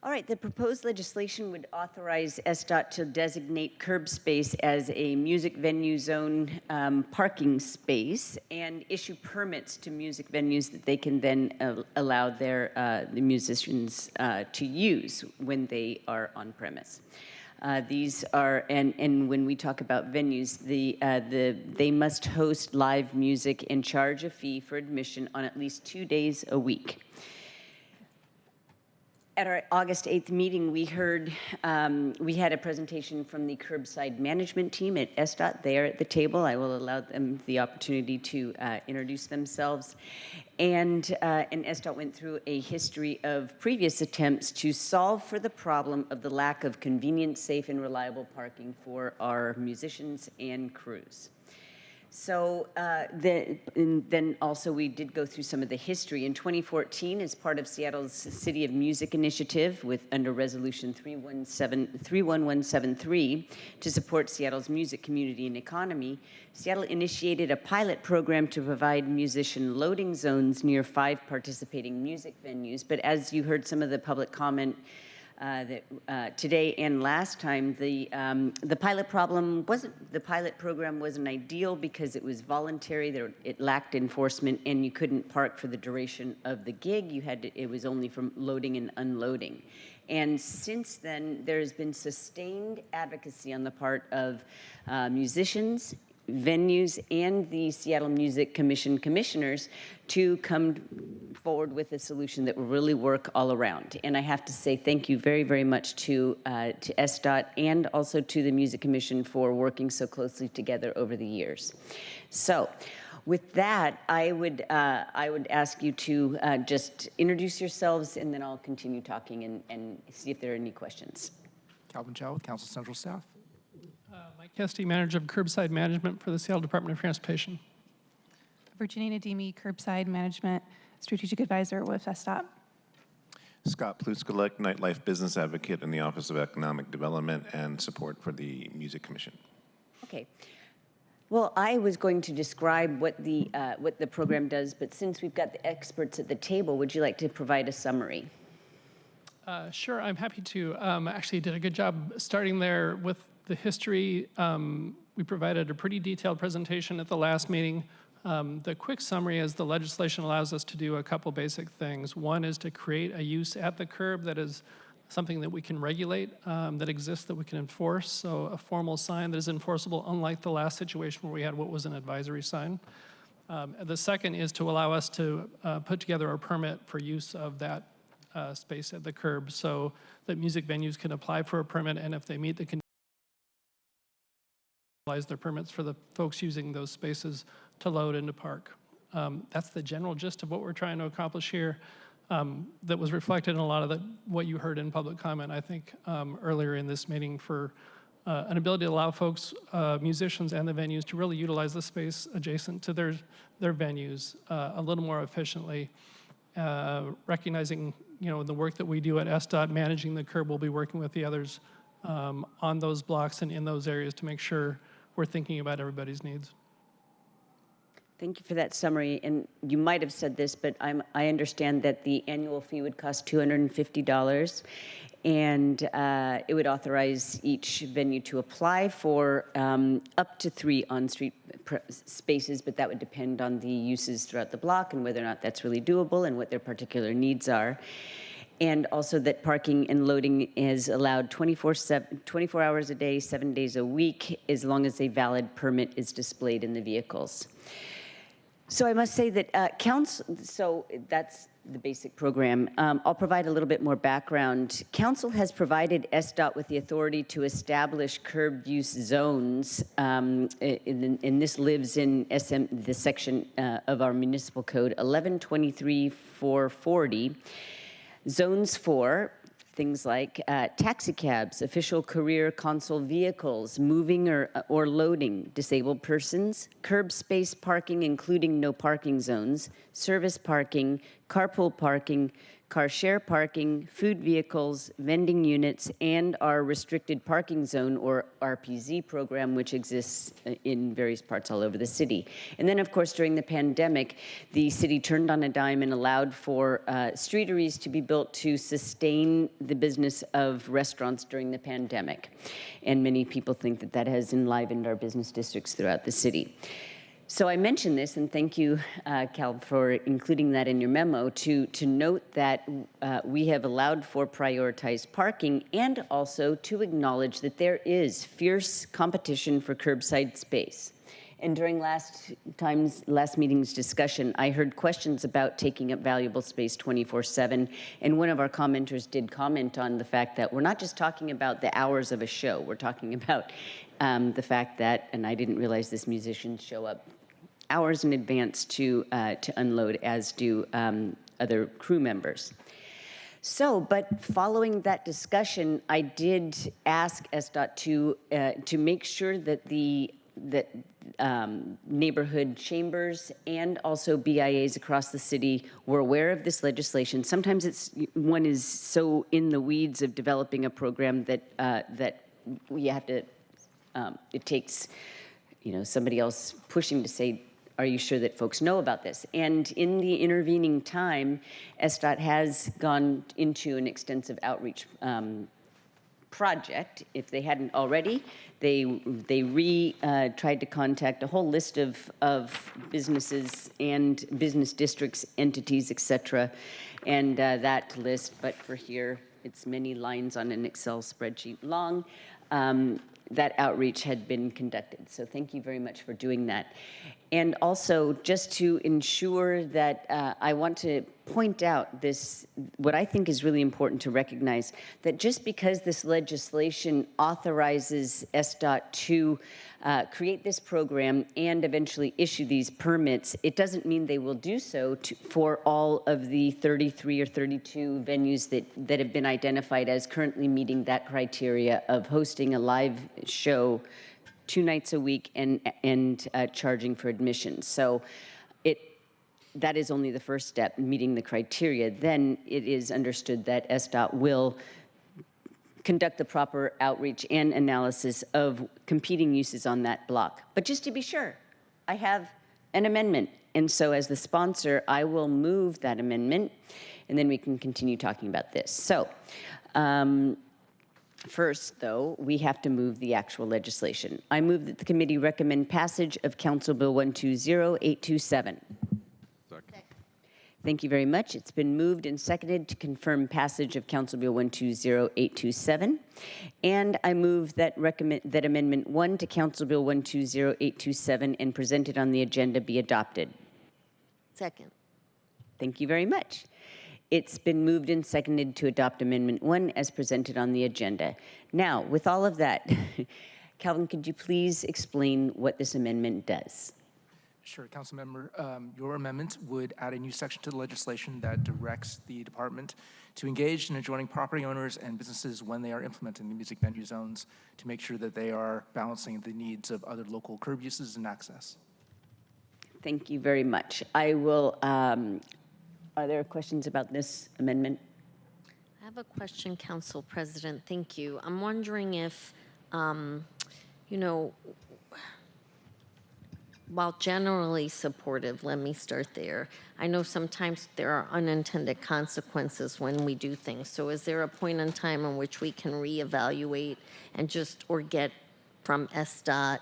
All right, the proposed legislation would authorize SDOT to designate curb space as a music venue zone parking space and issue permits to music venues that they can then allow the musicians to use when they are on premise. These are, and when we talk about venues, they must host live music and charge a fee for admission on at least 2 days a week. At our August 8th meeting, we had a presentation from the curbside management team at SDOT. They are at the table. I will allow them the opportunity to introduce themselves. And SDOT went through a history of previous attempts to solve for the problem of the lack of convenient, safe, and reliable parking for our musicians and crews. So then also we did go through some of the history. In 2014, as part of Seattle's City of Music initiative under Resolution 31173 to support Seattle's music community and economy, Seattle initiated a pilot program to provide musician loading zones near 5 participating music venues. But as you heard some of the public comment today and last time, the pilot program wasn't ideal because it was voluntary. It lacked enforcement, and you couldn't park for the duration of the gig. It was only from loading and unloading. And since then, there has been sustained advocacy on the part of musicians, venues, and the Seattle Music Commission commissioners to come forward with a solution that will really work all around. And I have to say thank you very, very much to SDOT and also to the Music Commission for working so closely together over the years. So with that, I would ask you to just introduce yourselves, and then I'll continue talking and see if there are any questions. Calvin Chow with Council Central Staff. Mike Kesty, Manager of Curbside Management for the Seattle Department of Transportation. Virginia Nadimi, Curbside Management Strategic Advisor with SDOT. Scott Pluskalek, Nightlife Business Advocate in the Office of Economic Development and Support for the Music Commission. Okay. Well, I was going to describe what the program does, but since we've got the experts at the table, would you like to provide a summary? Sure, I'm happy to. Actually did a good job starting there with the history. We provided a pretty detailed presentation at the last meeting. The quick summary is the legislation allows us to do a couple basic things. One is to create a use at the curb that is something that we can regulate, that exists, that we can enforce. So a formal sign that is enforceable, unlike the last situation where we had what was an advisory sign. The second is to allow us to put together a permit for use of that space at the curb so that music venues can apply for a permit, and if they meet the conditions, their permits for the folks using those spaces to load and to park. That's the general gist of what we're trying to accomplish here. That was reflected in a lot of what you heard in public comment, I think, earlier in this meeting, for an ability to allow folks, musicians and the venues, to really utilize the space adjacent to their venues a little more efficiently, recognizing, the work that we do at SDOT managing the curb. We'll be working with the others on those blocks and in those areas to make sure we're thinking about everybody's needs. Thank you for that summary. And you might have said this, but I understand that the annual fee would cost $250, and it would authorize each venue to apply for up to 3 on-street spaces, but that would depend on the uses throughout the block and whether or not that's really doable and what their particular needs are. And also that parking and loading is allowed 24 hours a day, 7 days a week, as long as a valid permit is displayed in the vehicles. So I must say that so that's the basic program. I'll provide a little bit more background. Council has provided SDOT with the authority to establish curb use zones, and this lives in the section of our municipal code 1123-440. Zones for things like taxi cabs, official career console vehicles, moving or loading disabled persons, curb space parking, including no parking zones, service parking, carpool parking, car share parking, food vehicles, vending units, and our restricted parking zone, or RPZ program, which exists in various parts all over the city. And then, of course, during the pandemic, the city turned on a dime and allowed for streeteries to be built to sustain the business of restaurants during the pandemic. And many people think that that has enlivened our business districts throughout the city. So I mentioned this, and thank you, Cal, for including that in your memo, to note that we have allowed for prioritized parking, and also to acknowledge that there is fierce competition for curbside space. And during last meeting's discussion, I heard questions about taking up valuable space 24/7, and one of our commenters did comment on the fact that we're not just talking about the hours of a show, we're talking about the fact that, and I didn't realize this, musicians show up hours in advance to unload, as do other crew members. So, but following that discussion, I did ask SDOT to make sure that neighborhood chambers and also BIAs across the city were aware of this legislation. Sometimes one is so in the weeds of developing a program that we have to. It takes, somebody else pushing to say, are you sure that folks know about this? And in the intervening time, SDOT has gone into an extensive outreach project. If they hadn't already, they tried to contact a whole list of businesses and business districts, entities, etc. And that list, but for here, it's many lines on an Excel spreadsheet long. That outreach had been conducted. So thank you very much for doing that. And also, just to ensure that I want to point out this, what I think is really important to recognize, that just because this legislation authorizes SDOT to create this program and eventually issue these permits, it doesn't mean they will do so for all of the 33 or 32 venues that have been identified as currently meeting that criteria of hosting a live show 2 nights a week and charging for admission. So that is only the first step, meeting the criteria. Then it is understood that SDOT will conduct the proper outreach and analysis of competing uses on that block. But just to be sure, I have an amendment. And so as the sponsor, I will move that amendment, and then we can continue talking about this. So first, though, we have to move the actual legislation. I move that the committee recommend passage of Council Bill 120827. Thank you very much. It's been moved and seconded to confirm passage of Council Bill 120827. And I move that Amendment 1 to Council Bill 120827 and presented on the agenda be adopted. Second. Thank you very much. It's been moved and seconded to adopt Amendment 1 as presented on the agenda. Now, with all of that, Calvin, could you please explain what this amendment does? Sure, Councilmember. Your amendment would add a new section to the legislation that directs the department to engage in adjoining property owners and businesses when they are implementing the music venue zones to make sure that they are balancing the needs of other local curb uses and access. Thank you very much. I will, are there questions about this amendment? I have a question, Council President. Thank you. I'm wondering if, while generally supportive, let me start there. I know sometimes there are unintended consequences when we do things. So is there a point in time in which we can reevaluate and or get from SDOT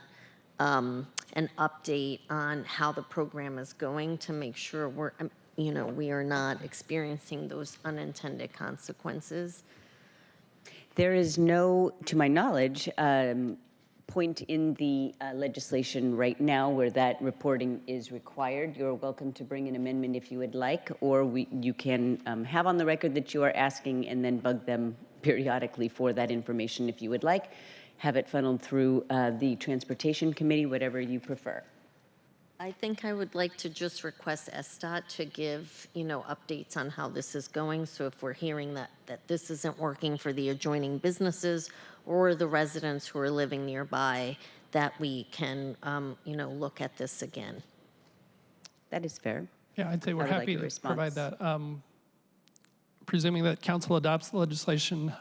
an update on how the program is going to make sure we are not experiencing those unintended consequences? There is no, to my knowledge, point in the legislation right now where that reporting is required. You're welcome to bring an amendment if you would like, or you can have on the record that you are asking and then bug them periodically for that information if you would like. Have it funneled through the Transportation Committee, whatever you prefer. I think I would like to just request SDOT to give, updates on how this is going. So if we're hearing that this isn't working for the adjoining businesses or the residents who are living nearby, that we can, look at this again. That is fair. Yeah, I'd say we're happy to response. provide that. Presuming that council adopts the legislation,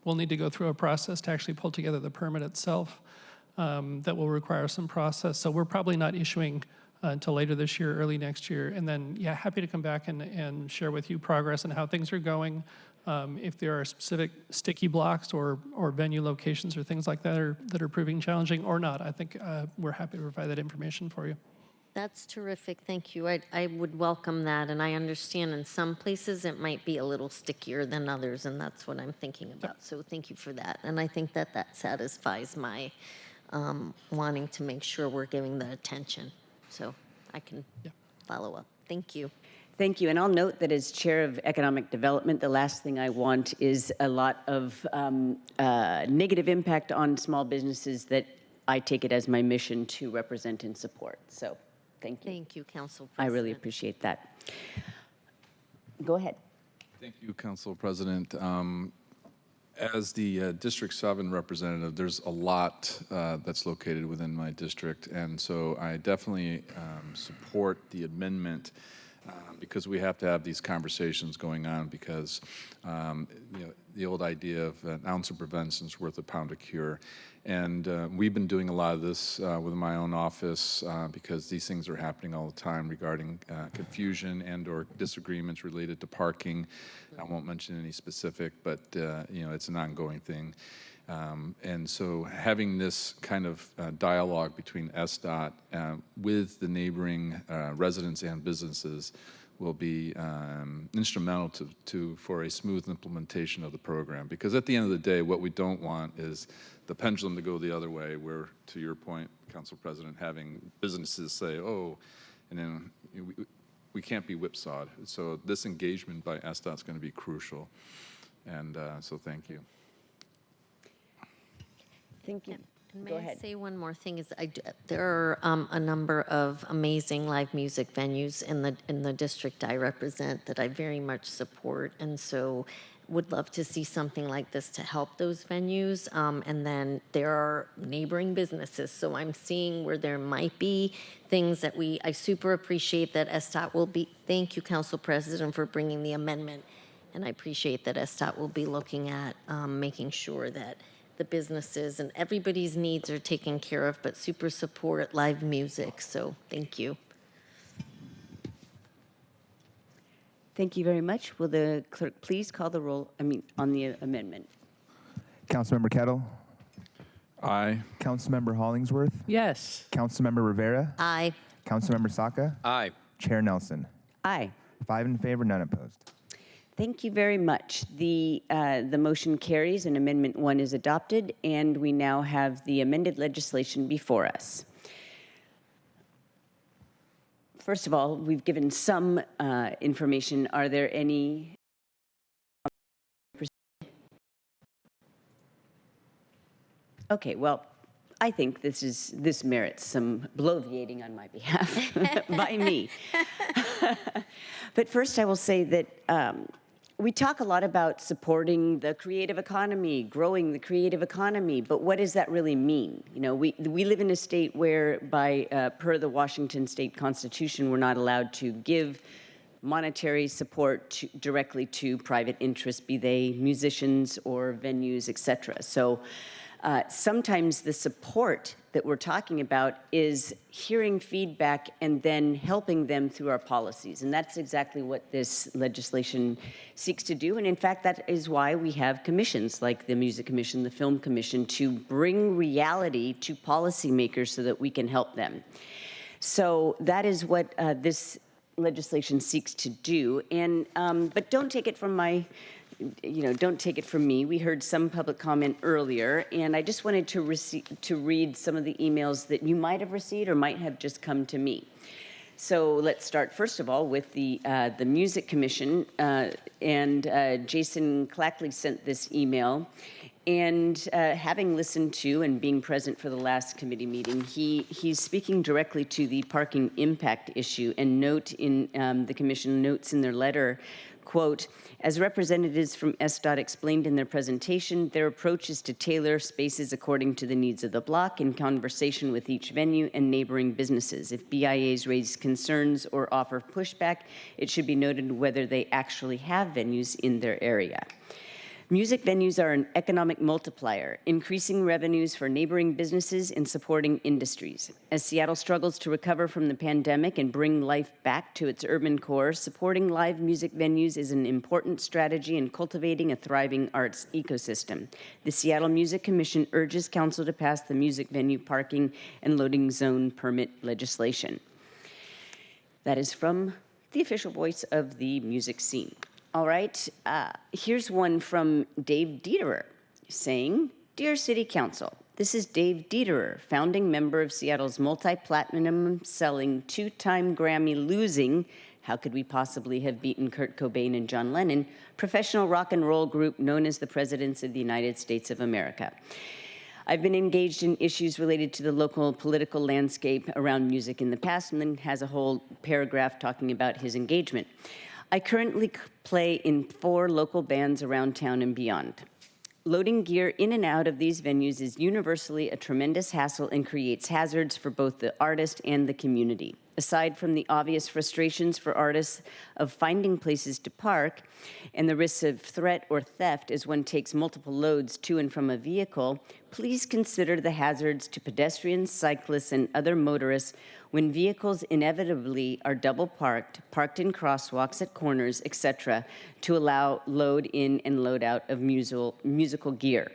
we'll need to go through a process to actually pull together the permit itself. That will require some process. So we're probably not issuing until later this year, early next year. And then, yeah, happy to come back and share with you progress and how things are going. If there are specific sticky blocks or venue locations or things like that are proving challenging or not, I think we're happy to provide that information for you. That's terrific. Thank you. I would welcome that. And I understand in some places it might be a little stickier than others, and that's what I'm thinking about. So thank you for that. And I think that satisfies my wanting to make sure we're giving the attention. So I can follow up. Thank you. Thank you. And I'll note that as Chair of Economic Development, the last thing I want is a lot of negative impact on small businesses that I take it as my mission to represent and support. So thank you. Thank you, Council I President. really appreciate that. Go ahead. Thank you, Council President. As the District 7 representative, there's a lot that's located within my district, and so I definitely support the amendment because we have to have these conversations going on because, the old idea of an ounce of prevention is worth a pound of cure. And we've been doing a lot of this within my own office because these things are happening all the time regarding confusion and or disagreements related to parking. I won't mention any specific, but it's an ongoing thing. And so having this kind of dialogue between SDOT with the neighboring residents and businesses will be instrumental for a smooth implementation of the program. Because at the end of the day, what we don't want is the pendulum to go the other way, where, to your point, Council President, having businesses say, oh, and then we can't be whipsawed. So this engagement by SDOT is going to be crucial. And so thank you. Thank you. And may I say one more thing? There are a number of amazing live music venues in the district I represent that I very much support, and so would love to see something like this to help those venues. And then there are neighboring businesses, so I'm seeing where there might be things that I super appreciate that SDOT will be. Thank you, Council President, for bringing the amendment, and I appreciate that SDOT will be looking at making sure that the businesses and everybody's needs are taken care of, but super support live music. So thank you. Thank you very much. Will the clerk please call the roll, on the amendment? Councilmember Kettle? Aye. Councilmember Hollingsworth? Yes. Councilmember Rivera? Aye. Councilmember Saka? Aye. Chair Nelson? Aye. 5 in favor, none opposed. Thank you very much. The motion carries and Amendment 1 is adopted, and we now have the amended legislation before us. First of all, we've given some information. Are there any? Okay, well, I think this merits some bloviating on my behalf by me. But first, I will say that we talk a lot about supporting the creative economy, growing the creative economy, but what does that really mean? We live in a state where, per the Washington State Constitution, we're not allowed to give monetary support directly to private interests, be they musicians or venues, et cetera. So sometimes the support that we're talking about is hearing feedback and then helping them through our policies. And that's exactly what this legislation seeks to do. And in fact, that is why we have commissions like the Music Commission, the Film Commission, to bring reality to policymakers so that we can help them. So that is what this legislation seeks to do. And but don't take it from my don't take it from me. We heard some public comment earlier, and I just wanted to read some of the emails that you might have received or might have just come to me. So let's start, first of all, with the Music Commission. Jason Clackley sent this email. And having listened to and being present for the last committee meeting, he's speaking directly to the parking impact issue, and the commission notes in their letter, quote, as representatives from SDOT explained in their presentation, their approach is to tailor spaces according to the needs of the block in conversation with each venue and neighboring businesses. If BIAs raise concerns or offer pushback, it should be noted whether they actually have venues in their area. Music venues are an economic multiplier, increasing revenues for neighboring businesses and supporting industries. As Seattle struggles to recover from the pandemic and bring life back to its urban core, supporting live music venues is an important strategy in cultivating a thriving arts ecosystem. The Seattle Music Commission urges Council to pass the music venue parking and loading zone permit legislation. That is from the official voice of the music scene. All right, here's one from Dave Dieterer saying, Dear City Council, this is Dave Dieterer, founding member of Seattle's multi-platinum selling, two-time Grammy-losing, how could we possibly have beaten Kurt Cobain and John Lennon, professional rock and roll group known as the Presidents of the United States of America. I've been engaged in issues related to the local political landscape around music in the past, and then has a whole paragraph talking about his engagement. I currently play in 4 local bands around town and beyond. Loading gear in and out of these venues is universally a tremendous hassle and creates hazards for both the artist and the community. Aside from the obvious frustrations for artists of finding places to park and the risks of threat or theft as one takes multiple loads to and from a vehicle, please consider the hazards to pedestrians, cyclists, and other motorists when vehicles inevitably are double parked in crosswalks at corners, etc., to allow load in and load out of musical gear.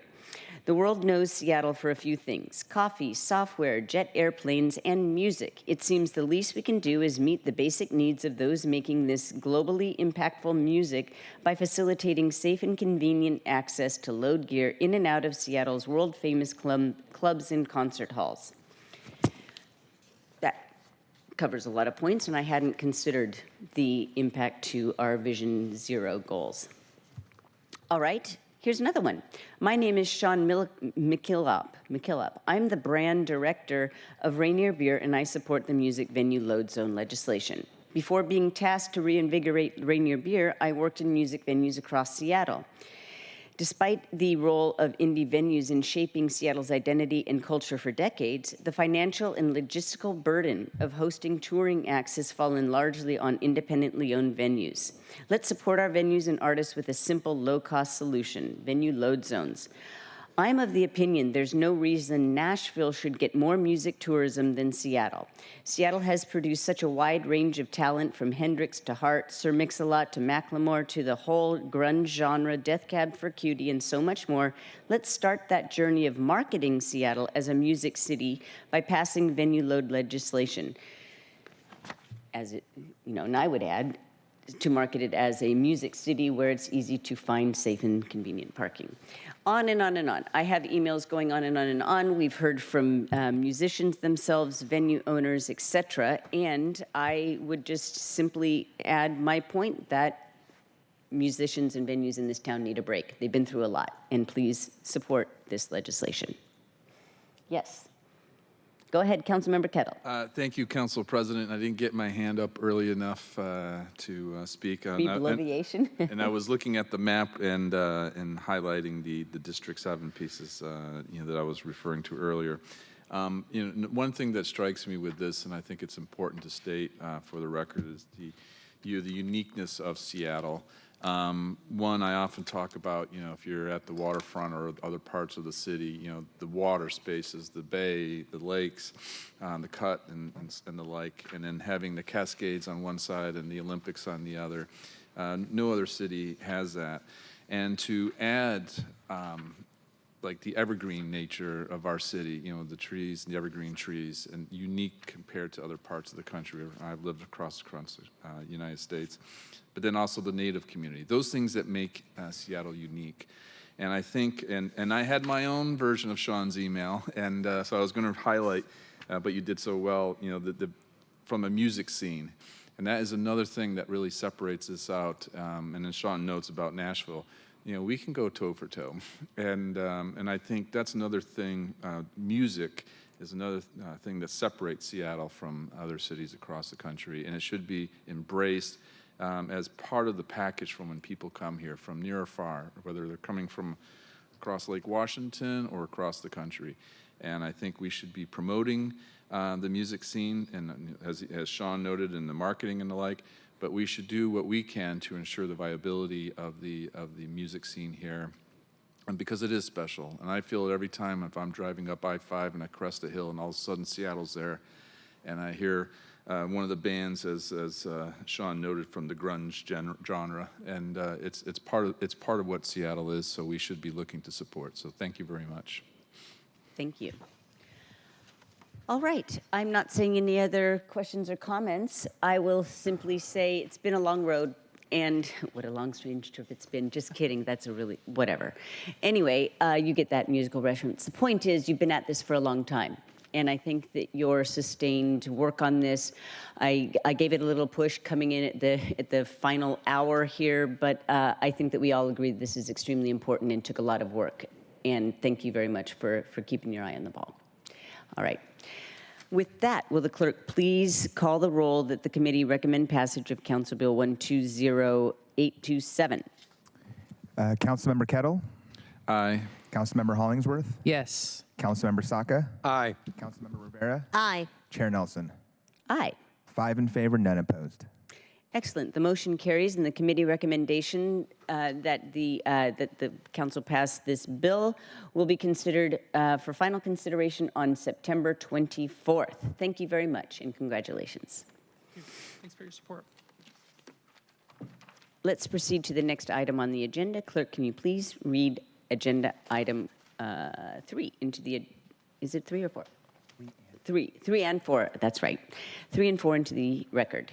The world knows Seattle for a few things: coffee, software, jet airplanes, and music. It seems the least we can do is meet the basic needs of those making this globally impactful music by facilitating safe and convenient access to load gear in and out of Seattle's world-famous clubs and concert halls. That covers a lot of points, and I hadn't considered the impact to our Vision Zero goals. All right. Here's another one. My name is Sean McKillop. I'm the brand director of Rainier Beer, and I support the music venue load zone legislation. Before being tasked to reinvigorate Rainier Beer, I worked in music venues across Seattle. Despite the role of indie venues in shaping Seattle's identity and culture for decades, the financial and logistical burden of hosting touring acts has fallen largely on independently owned venues. Let's support our venues and artists with a simple, low-cost solution: venue load zones. I'm of the opinion there's no reason Nashville should get more music tourism than Seattle. Seattle has produced such a wide range of talent, from Hendrix to Hart, Sir Mix-a-Lot to Macklemore, to the whole grunge genre, Death Cab for Cutie, and so much more. Let's start that journey of marketing Seattle as a music city by passing venue load legislation. And I would add, to market it as a music city where it's easy to find safe and convenient parking. On and on and on. I have emails going on and on and on. We've heard from musicians themselves, venue owners, etc. And I would just simply add my point that musicians and venues in this town need a break. They've been through a lot, and please support this legislation. Yes. Go ahead, Councilmember Kettle. Thank you, Council President. I didn't get my hand up early enough to speak. Abbreviation. And I was looking at the map and highlighting the District 7 pieces that I was referring to earlier. One thing that strikes me with this, and I think it's important to state for the record, is the uniqueness of Seattle. One, I often talk about, if you're at the waterfront or other parts of the city, the water spaces, the bay, the lakes, the cut, and the like, and then having the Cascades on one side and the Olympics on the other. No other city has that. And to add like the evergreen nature of our city, you know, the trees, the evergreen trees, and unique compared to other parts of the country. I've lived across the United States, but then also the Native community. Those things that make Seattle unique. And I think, and I had my own version of Sean's email, and so I was going to highlight, but you did so well, you know, from a music scene. And that is another thing that really separates us out. And then Sean notes about Nashville. You know, we can go toe for toe. And I think that's another thing, music is another thing that separates Seattle from other cities across the country. And it should be embraced as part of the package from when people come here from near or far, whether they're coming from across Lake Washington or across the country. And I think we should be promoting the music scene, and as Sean noted, in the marketing and the like, but we should do what we can to ensure the viability of the music scene here, and because it is special. And I feel it every time if I'm driving up I-5 and I crest a hill and all of a sudden Seattle's there, and I hear one of the bands, as Sean noted, from the grunge genre, and it's part of what Seattle is. So we should be looking to support. So thank you very much. Thank you. All right. I'm not seeing any other questions or comments. I will simply say it's been a long road, and what a long, strange trip it's been. Just kidding. That's a really whatever. Anyway, you get that musical reference. The point is, you've been at this for a long time. And I think that your sustained work on this, I gave it a little push coming in at the final hour here, but I think that we all agree this is extremely important and took a lot of work. And thank you very much for keeping your eye on the ball. All right. With that, will the clerk please call the roll that the committee recommend passage of Council Bill 120827? Councilmember Kettle? Aye. Councilmember Hollingsworth? Yes. Councilmember Saka? Aye. Councilmember Rivera? Aye. Chair Nelson? Aye. 5 in favor, none opposed. Excellent. The motion carries, and the committee recommendation that the council pass this bill will be considered for final consideration on September 24th. Thank you very much, and congratulations. Thanks for your support. Let's proceed to the next item on the agenda. Clerk, can you please read agenda item 3 into the, is it 3 or 4? 3 and 4, that's right. 3 and 4 into the record.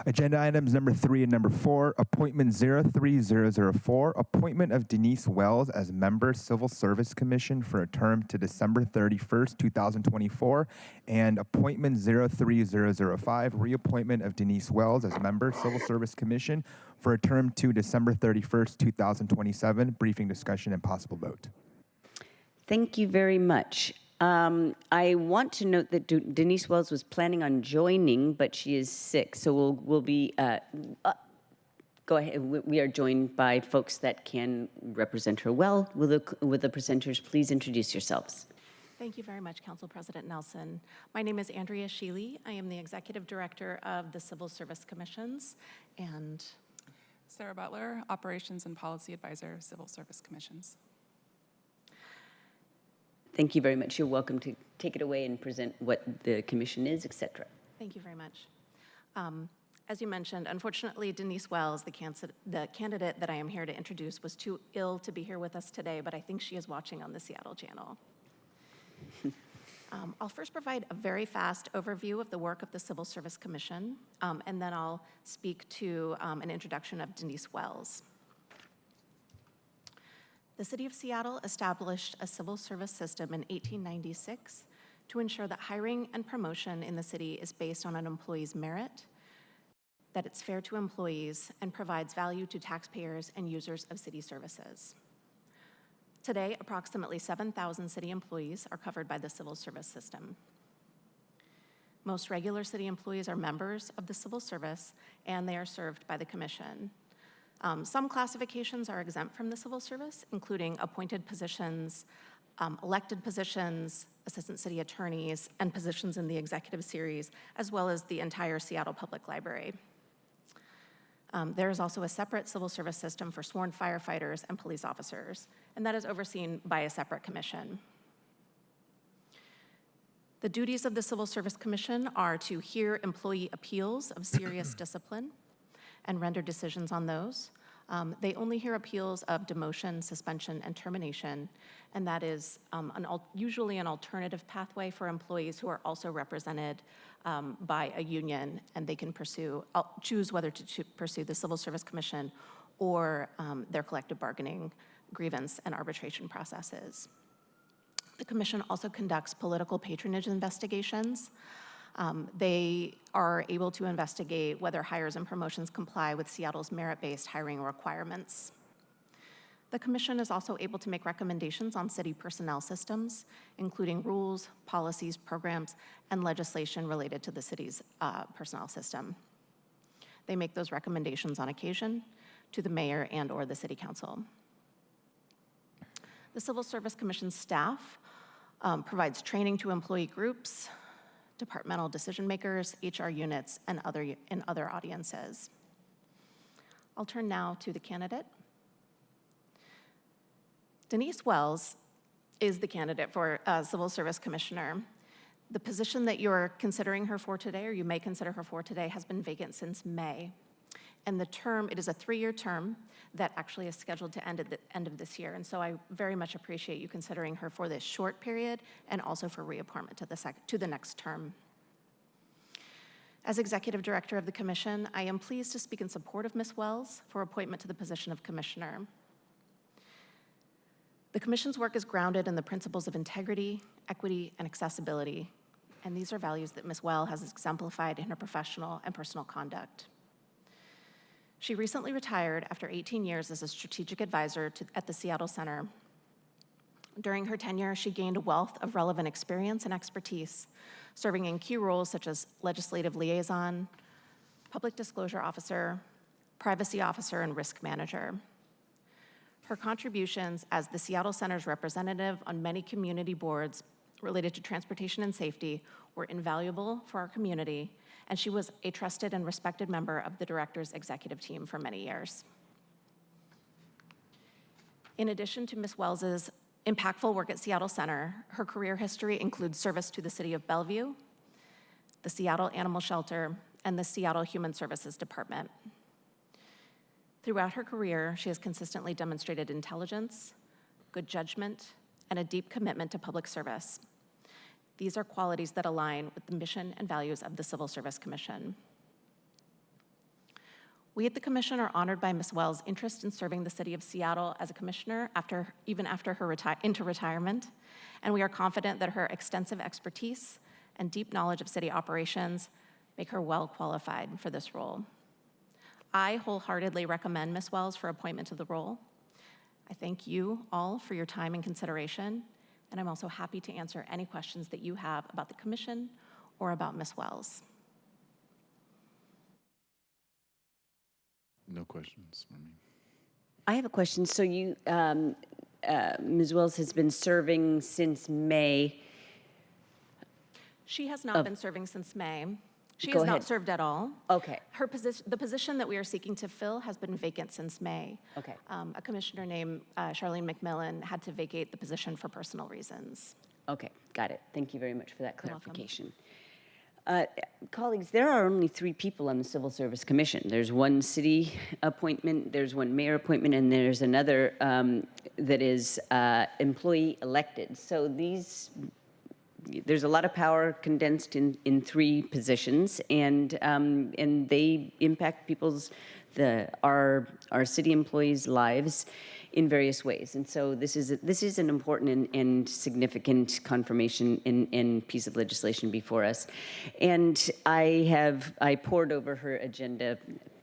Agenda items number 3 and number 4, appointment 03004, appointment of Denise Wells as member, Civil Service Commission for a term to December 31st, 2024, and appointment 03005, reappointment of Denise Wells as member, Civil Service Commission for a term to December 31st, 2027. Briefing, discussion, and possible vote. Thank you very much. I want to note that Denise Wells was planning on joining, but she is sick. So we'll be, go ahead. We are joined by folks that can represent her well. Will the presenters please introduce yourselves? Thank you very much, Council President Nelson. My name is Andrea Sheely. I am the Executive Director of the Civil Service Commissions. And Sarah Butler, Operations and Policy Advisor, Civil Service Commissions. Thank you very much. You're welcome to take it away and present what the commission is, et cetera. Thank you very much. As you mentioned, unfortunately, Denise Wells, the candidate that I am here to introduce, was too ill to be here with us today, but I think she is watching on the Seattle channel. I'll first provide a very fast overview of the work of the Civil Service Commission, and then I'll speak to an introduction of Denise Wells. The City of Seattle established a civil service system in 1896 to ensure that hiring and promotion in the city is based on an employee's merit, that it's fair to employees, and provides value to taxpayers and users of city services. Today, approximately 7,000 city employees are covered by the civil service system. Most regular city employees are members of the civil service, and they are served by the commission. Some classifications are exempt from the civil service, including appointed positions, elected positions, assistant city attorneys, and positions in the executive series, as well as the entire Seattle Public Library. There is also a separate civil service system for sworn firefighters and police officers, and that is overseen by a separate commission. The duties of the Civil Service Commission are to hear employee appeals of serious discipline and render decisions on those, They only hear appeals of demotion, suspension, and termination, and that is usually an alternative pathway for employees who are also represented by a union, and they can choose whether to pursue the Civil Service Commission or their collective bargaining, grievance, and arbitration processes. The commission also conducts political patronage investigations. They are able to investigate whether hires and promotions comply with Seattle's merit-based hiring requirements. The commission is also able to make recommendations on city personnel systems, including rules, policies, programs, and legislation related to the city's personnel system. They make those recommendations on occasion to the mayor and/or the city council. The Civil Service Commission staff provides training to employee groups, departmental decision makers, HR units, and other audiences. I'll turn now to the candidate. Denise Wells is the candidate for Civil Service Commissioner. The position that you're considering her for today, or you may consider her for today, has been vacant since May. And the term, it is a 3-year term that actually is scheduled to end at the end of this year. And so I very much appreciate you considering her for this short period and also for reappointment to the next term. As Executive Director of the Commission, I am pleased to speak in support of Ms. Wells for appointment to the position of Commissioner. The Commission's work is grounded in the principles of integrity, equity, and accessibility, and these are values that Ms. Wells has exemplified in her professional and personal conduct. She recently retired after 18 years as a strategic advisor at the Seattle Center. During her tenure, she gained a wealth of relevant experience and expertise, serving in key roles such as legislative liaison, public disclosure officer, privacy officer, and risk manager. Her contributions as the Seattle Center's representative on many community boards related to transportation and safety were invaluable for our community, and she was a trusted and respected member of the director's executive team for many years. In addition to Ms. Wells's impactful work at Seattle Center, her career history includes service to the City of Bellevue, the Seattle Animal Shelter, and the Seattle Human Services Department. Throughout her career, she has consistently demonstrated intelligence, good judgment, and a deep commitment to public service. These are qualities that align with the mission and values of the Civil Service Commission. We at the Commission are honored by Ms. Wells' interest in serving the City of Seattle as a commissioner even after her retirement, and we are confident that her extensive expertise and deep knowledge of city operations make her well qualified for this role. I wholeheartedly recommend Ms. Wells for appointment to the role. I thank you all for your time and consideration, and I'm also happy to answer any questions that you have about the Commission or about Ms. Wells. No questions for me. I have a question. So you, Ms. Wells has been serving since May. She has not been serving since May. She Go has ahead. not served at all. Okay. The position that we are seeking to fill has been vacant since May. Okay. A commissioner named Charlene McMillan had to vacate the position for personal reasons. Okay, got it. Thank you very much for that clarification. Colleagues, there are only 3 people on the Civil Service Commission. There's one city appointment, there's one mayor appointment, and there's another that is employee elected. So there's a lot of power condensed in 3 positions, and they impact our city employees' lives in various ways. And so this is an important and significant confirmation and piece of legislation before us. And I pored over her agenda,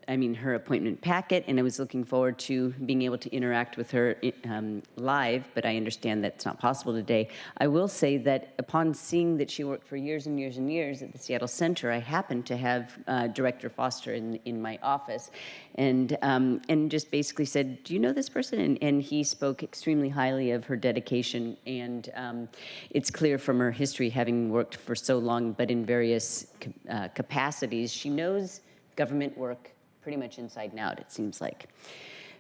her appointment packet, and I was looking forward to being able to interact with her live, but I understand that's not possible today. I will say that upon seeing that she worked for years and years and years at the Seattle Center, I happened to have Director Foster in my office, and just basically said, "Do you know this person?" And he spoke extremely highly of her dedication, and it's clear from her history, having worked for so long, but in various capacities, she knows government work pretty much inside and out, it seems like.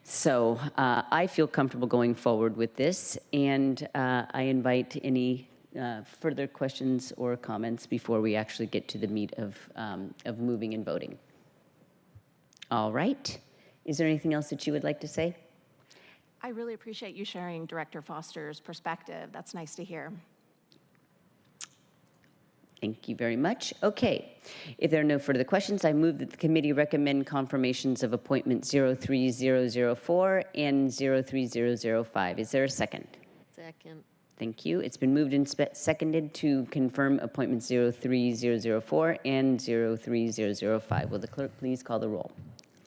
So I feel comfortable going forward with this, and I invite any further questions or comments before we actually get to the meat of moving and voting. All right. Is there anything else that you would like to say? I really appreciate you sharing Director Foster's perspective. That's nice to hear. Thank you very much. Okay, if there are no further questions, I move that the committee recommend confirmations of appointment 03004 and 03005. Is there a second? Second. Thank you. It's been moved and seconded to confirm appointments 03004 and 03005. Will the clerk please call the roll?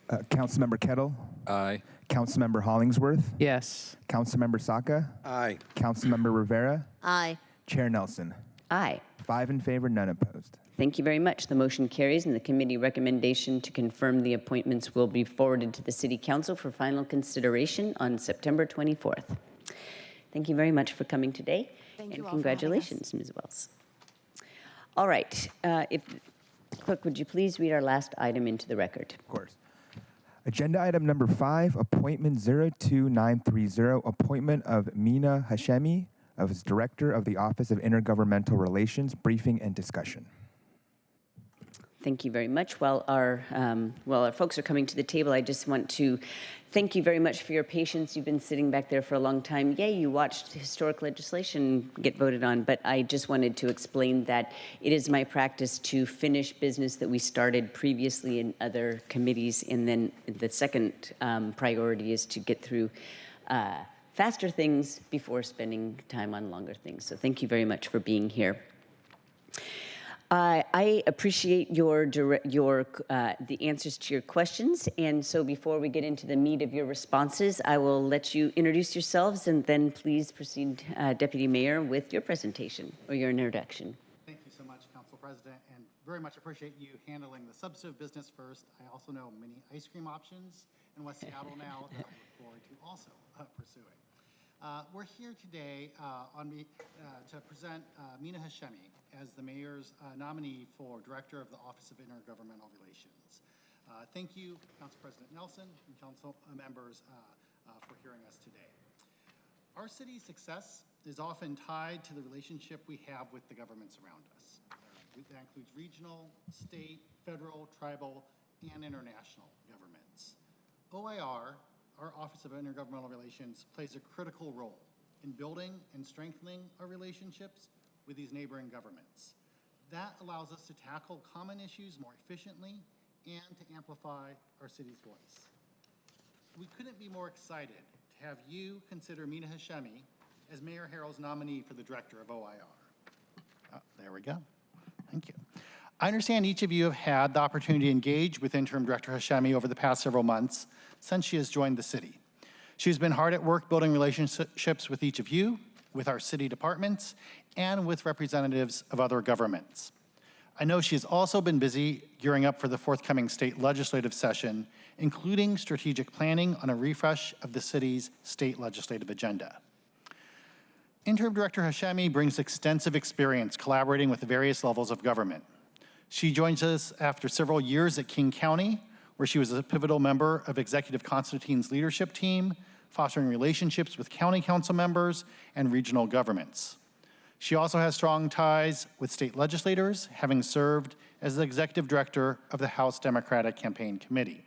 Councilmember Kettle? Aye. Councilmember Hollingsworth? Yes. Councilmember Saka? Aye. Councilmember Rivera? Aye. Chair Nelson? Aye. 5 in favor, none opposed. Thank you very much. The motion carries, and the committee recommendation to confirm the appointments will be forwarded to the City Council for final consideration on September 24th. Thank you very much for coming today. Thank you and all for having us. congratulations, Ms. Wells. All right. Clerk, would you please read our last item into the record? Of course. Agenda item number 5, appointment 02930, appointment of Mina Hashemi as Director of the Office of Intergovernmental Relations, briefing and discussion. Thank you very much. While our folks are coming to the table, I just want to thank you very much for your patience. You've been sitting back there for a long time. Yay, you watched historic legislation get voted on, but I just wanted to explain that it is my practice to finish business that we started previously in other committees, and then the second priority is to get through faster things before spending time on longer things. So thank you very much for being here. I appreciate the answers to your questions, and so before we get into the meat of your responses, I will let you introduce yourselves, and then please proceed, Deputy Mayor, with your presentation or your introduction. Thank you so much, Council President, and very much appreciate you handling the substantive business first. I also know many ice cream options in West Seattle now that I look forward to also pursuing. We're here today to present Mina Hashemi as the mayor's nominee for Director of the Office of Intergovernmental Relations. Thank you, Council President Nelson and council members for hearing us today. Our city's success is often tied to the relationship we have with the governments around us. That includes regional, state, federal, tribal, and international governments. OIR, our Office of Intergovernmental Relations, plays a critical role in building and strengthening our relationships with these neighboring governments. That allows us to tackle common issues more efficiently and to amplify our city's voice. We couldn't be more excited to have you consider Mina Hashemi as Mayor Harrell's nominee for the Director of OIR. There we go. Thank you. I understand each of you have had the opportunity to engage with Interim Director Hashemi over the past several months since she has joined the city. She's been hard at work building relationships with each of you, with our city departments, and with representatives of other governments. I know she's also been busy gearing up for the forthcoming state legislative session, including strategic planning on a refresh of the city's state legislative agenda. Interim Director Hashemi brings extensive experience collaborating with the various levels of government. She joins us after several years at King County, where she was a pivotal member of Executive Constantine's leadership team, fostering relationships with county council members and regional governments. She also has strong ties with state legislators, having served as the executive director of the House Democratic Campaign Committee.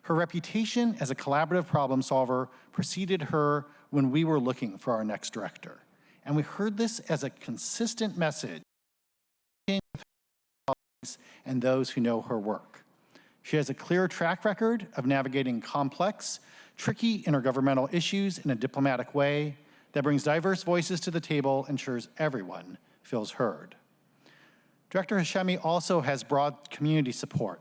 Her reputation as a collaborative problem solver preceded her when we were looking for our next director. And we heard this as a consistent message with her colleagues and those who know her work. She has a clear track record of navigating complex, tricky intergovernmental issues in a diplomatic way that brings diverse voices to the table, ensures everyone feels heard. Director Hashemi also has broad community support.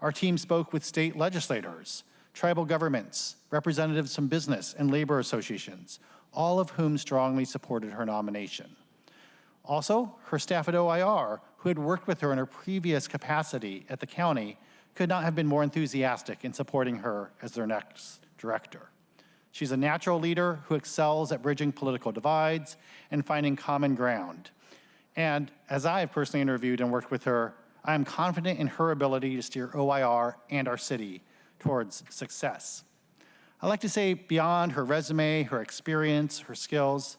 Our team spoke with state legislators, tribal governments, representatives from business and labor associations, all of whom strongly supported her nomination. Also, her staff at OIR, who had worked with her in her previous capacity at the county, could not have been more enthusiastic in supporting her as their next director. She's a natural leader who excels at bridging political divides and finding common ground. And as I have personally interviewed and worked with her, I am confident in her ability to steer OIR and our city towards success. I like to say beyond her resume, her experience, her skills,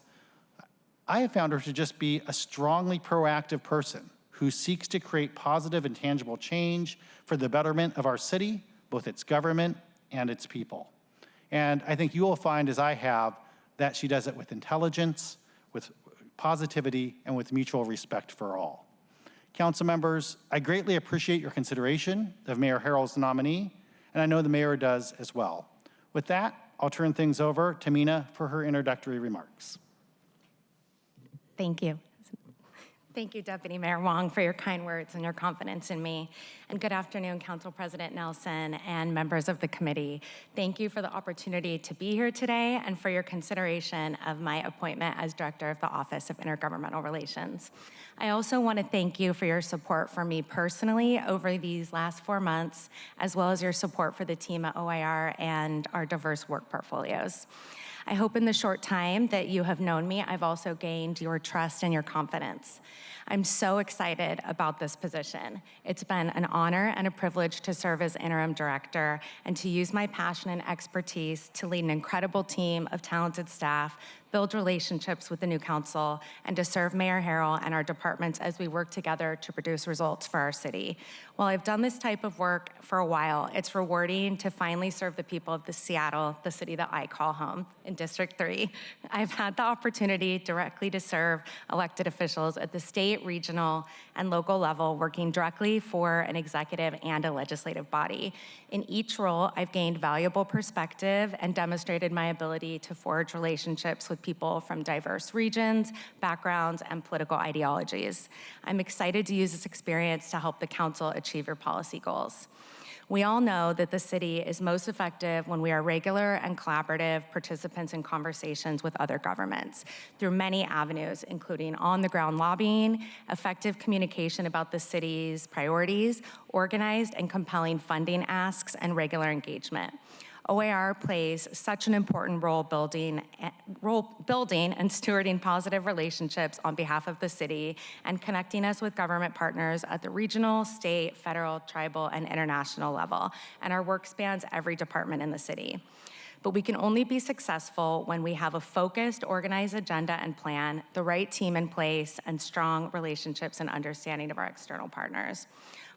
I have found her to just be a strongly proactive person who seeks to create positive and tangible change for the betterment of our city, both its government and its people. And I think you will find, as I have, that she does it with intelligence, with positivity, and with mutual respect for all. Council members, I greatly appreciate your consideration of Mayor Harrell's nominee, and I know the mayor does as well. With that, I'll turn things over to Mina for her introductory remarks. Thank you. Thank you, Deputy Mayor Wong, for your kind words and your confidence in me. And good afternoon, Council President Nelson and members of the committee. Thank you for the opportunity to be here today and for your consideration of my appointment as Director of the Office of Intergovernmental Relations. I also want to thank you for your support for me personally over these last 4 months, as well as your support for the team at OIR and our diverse work portfolios. I hope in the short time that you have known me, I've also gained your trust and your confidence. I'm so excited about this position. It's been an honor and a privilege to serve as interim director and to use my passion and expertise to lead an incredible team of talented staff, build relationships with the new council, and to serve Mayor Harrell and our departments as we work together to produce results for our city. While I've done this type of work for a while, it's rewarding to finally serve the people of Seattle, the city that I call home, in District 3. I've had the opportunity directly to serve elected officials at the state, regional, and local level, working directly for an executive and a legislative body. In each role, I've gained valuable perspective and demonstrated my ability to forge relationships with people from diverse regions, backgrounds, and political ideologies. I'm excited to use this experience to help the council achieve your policy goals. We all know that the city is most effective when we are regular and collaborative participants in conversations with other governments through many avenues, including on-the-ground lobbying, effective communication about the city's priorities, organized and compelling funding asks, and regular engagement. OIR plays such an important role building and stewarding positive relationships on behalf of the city and connecting us with government partners at the regional, state, federal, tribal, and international level. And our work spans every department in the city. But we can only be successful when we have a focused, organized agenda and plan, the right team in place, and strong relationships and understanding of our external partners.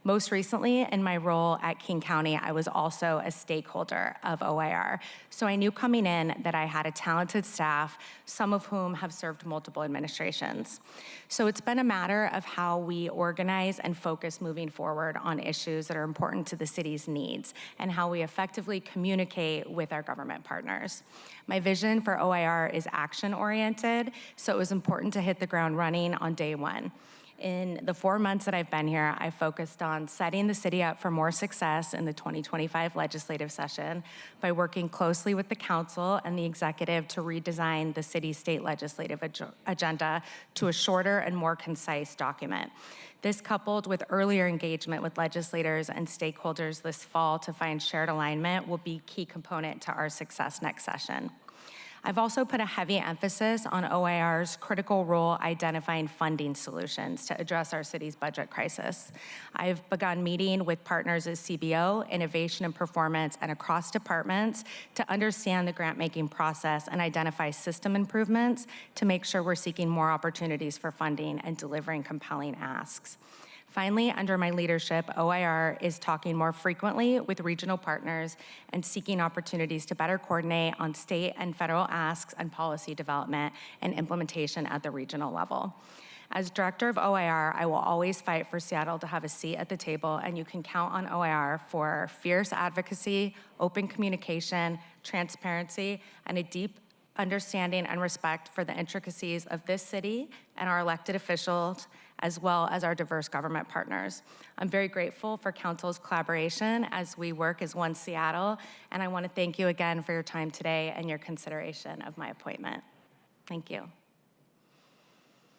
Most recently, in my role at King County, I was also a stakeholder of OIR. So I knew coming in that I had a talented staff, some of whom have served multiple administrations. So it's been a matter of how we organize and focus moving forward on issues that are important to the city's needs and how we effectively communicate with our government partners. My vision for OIR is action-oriented, so it was important to hit the ground running on day one. In the 4 months that I've been here, I focused on setting the city up for more success in the 2025 legislative session by working closely with the council and the executive to redesign the city's state legislative agenda to a shorter and more concise document. This, coupled with earlier engagement with legislators and stakeholders this fall to find shared alignment, will be a key component to our success next session. I've also put a heavy emphasis on OIR's critical role identifying funding solutions to address our city's budget crisis. I've begun meeting with partners at CBO, Innovation and Performance, and across departments to understand the grant-making process and identify system improvements to make sure we're seeking more opportunities for funding and delivering compelling asks. Finally, under my leadership, OIR is talking more frequently with regional partners and seeking opportunities to better coordinate on state and federal asks and policy development and implementation at the regional level. As director of OIR, I will always fight for Seattle to have a seat at the table, and you can count on OIR for fierce advocacy, open communication, transparency, and a deep understanding and respect for the intricacies of this city and our elected officials, as well as our diverse government partners. I'm very grateful for Council's collaboration as we work as one Seattle, and I want to thank you again for your time today and your consideration of my appointment. Thank you.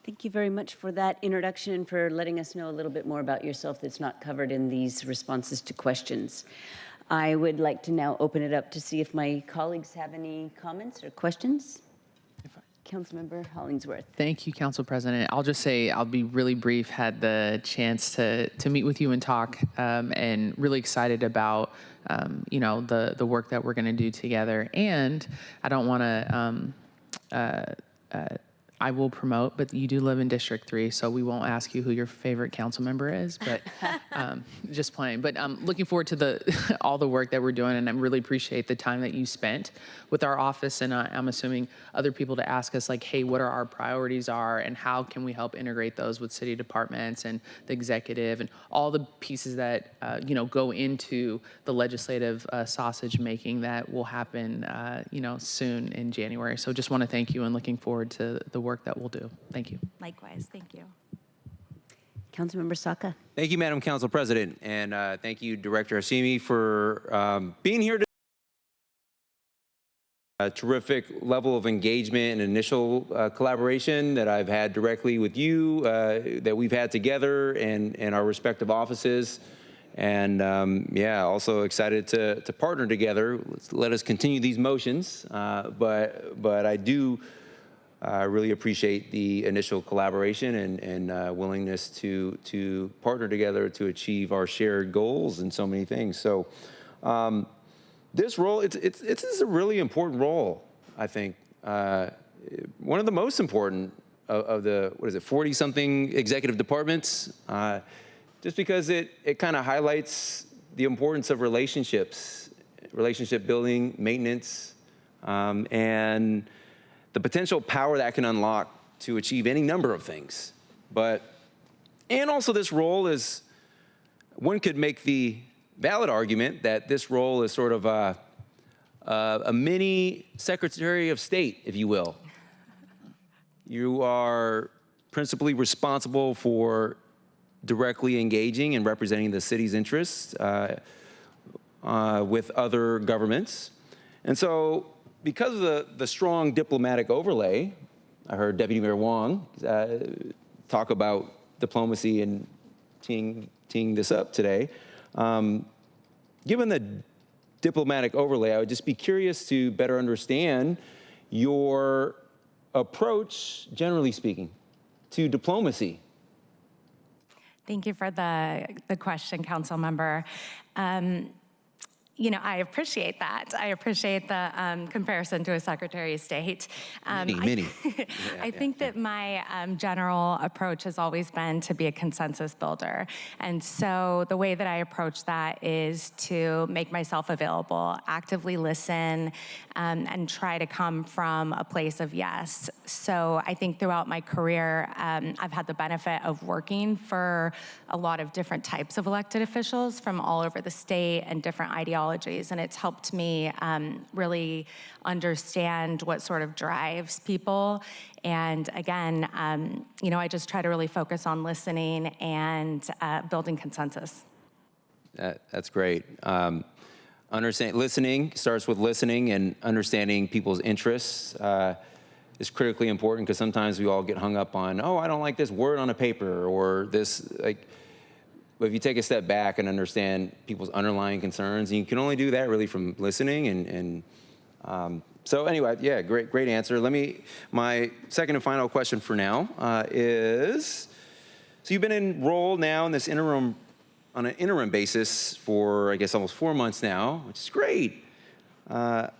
Thank you very much for that introduction and for letting us know a little bit more about yourself that's not covered in these responses to questions. I would like to now open it up to see if my colleagues have any comments or questions. Councilmember Hollingsworth. Thank you, Council President. I'll just say I'll be really brief. Had the chance to meet with you and talk, and really excited about the work that we're going to do together. And I don't want to I will promote, but you do live in District 3, so we won't ask you who your favorite council member is, but just playing. But I'm looking forward to all the work that we're doing, and I really appreciate the time that you spent with our office, and I'm assuming other people to ask us, like, hey, what are our priorities are, and how can we help integrate those with city departments and the executive, and all the pieces that, go into the legislative sausage making that will happen, soon in January. So just want to thank you and looking forward to the work that we'll do. Thank you. Likewise, thank you. Councilmember Saka. Thank you, Madam Council President, and thank you, Director Hashemi, for being here today. A terrific level of engagement and initial collaboration that I've had directly with you, that we've had together in our respective offices. And also excited to partner together. Let us continue these motions, but I do really appreciate the initial collaboration and willingness to partner together to achieve our shared goals and so many things. So this role, it's a really important role, I think. One of the most important of the, 40-something executive departments. Just because it kind of highlights the importance of relationships, relationship building, maintenance, and the potential power that can unlock to achieve any number of things. And also this role is, one could make the valid argument that this role is sort of a mini Secretary of State, if you will. You are principally responsible for directly engaging and representing the city's interests with other governments. And so because of the strong diplomatic overlay, I heard Deputy Mayor Wong talk about diplomacy and teeing this up today. Given the diplomatic overlay, I would just be curious to better understand your approach, generally speaking, to diplomacy. Thank you for the question, Council Member. I appreciate that. I appreciate the comparison to a Secretary of State. Mini. I think that my general approach has always been to be a consensus builder. And so the way that I approach that is to make myself available, actively listen, and try to come from a place of yes. So I think throughout my career, I've had the benefit of working for a lot of different types of elected officials from all over the state and different ideologies. And it's helped me really understand what sort of drives people. And again, I just try to really focus on listening and building consensus. That's great. Listening starts with listening, and understanding people's interests is critically important, because sometimes we all get hung up on, oh, I don't like this word on a paper, or this, but if you take a step back and understand people's underlying concerns, and you can only do that really from listening. So anyway, yeah, great answer. My second and final question for now is, so you've been enrolled now in this on an interim basis for, I guess, almost 4 months now, which is great. Do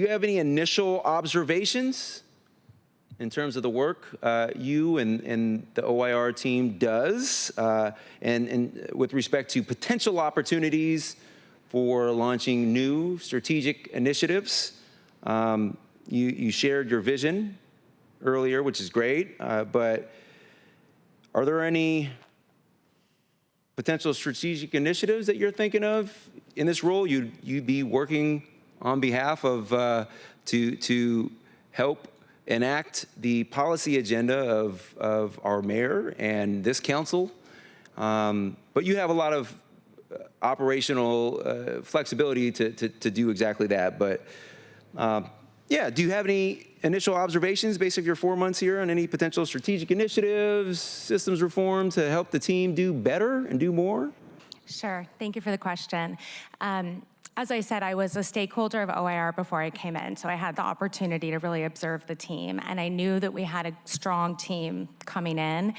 you have any initial observations in terms of the work you and the OIR team does, and with respect to potential opportunities for launching new strategic initiatives? You shared your vision earlier, which is great, but are there any potential strategic initiatives that you're thinking of in this role you'd be working on behalf of to help enact the policy agenda of our mayor and this council? But you have a lot of operational flexibility to do exactly that. But do you have any initial observations based on your 4 months here on any potential strategic initiatives, systems reform to help the team do better and do more? Sure. Thank you for the question. As I said, I was a stakeholder of OIR before I came in, so I had the opportunity to really observe the team, and I knew that we had a strong team coming in.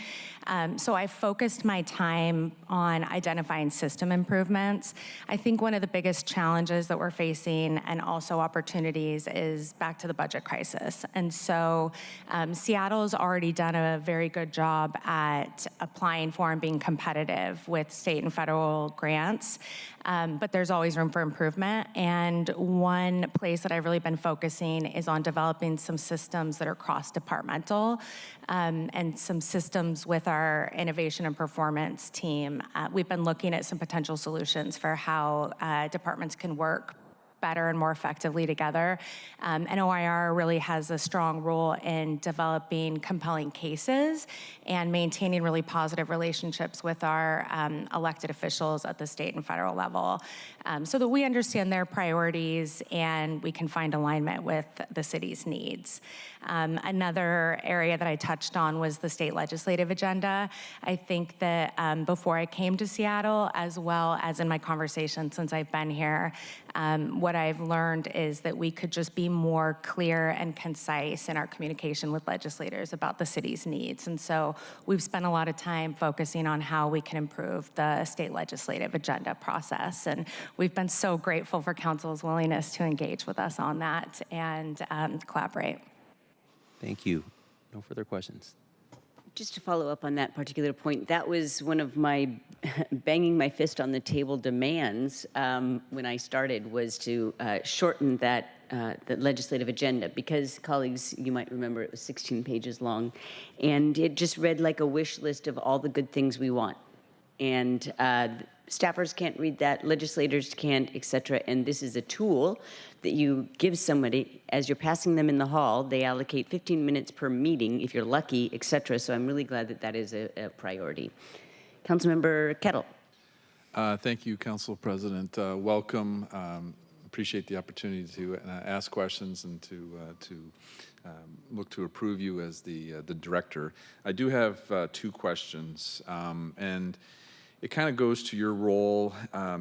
So I focused my time on identifying system improvements. I think one of the biggest challenges that we're facing, and also opportunities, is back to the budget crisis. And so Seattle's already done a very good job at applying for and being competitive with state and federal grants, but there's always room for improvement. And one place that I've really been focusing is on developing some systems that are cross-departmental, and some systems with our innovation and performance team. We've been looking at some potential solutions for how departments can work better and more effectively together. And OIR really has a strong role in developing compelling cases and maintaining really positive relationships with our elected officials at the state and federal level, so that we understand their priorities and we can find alignment with the city's needs. Another area that I touched on was the state legislative agenda. I think that before I came to Seattle, as well as in my conversation since I've been here, what I've learned is that we could just be more clear and concise in our communication with legislators about the city's needs. And so we've spent a lot of time focusing on how we can improve the state legislative agenda process. And we've been so grateful for council's willingness to engage with us on that and collaborate. Thank you. No further questions. Just to follow up on that particular point, that was one of my banging my fist on the table demands when I started, was to shorten that the legislative agenda, because, colleagues, you might remember it was 16 pages long, and it just read like a wish list of all the good things we want. And staffers can't read that, legislators can't, et cetera. And this is a tool that you give somebody as you're passing them in the hall. They allocate 15 minutes per meeting if you're lucky, et cetera. So I'm really glad that that is a priority. Councilmember Kettle. Thank you, Council President. Welcome. Appreciate the opportunity to ask questions and to look to approve you as the director. I do have two questions, and it kind of goes to your role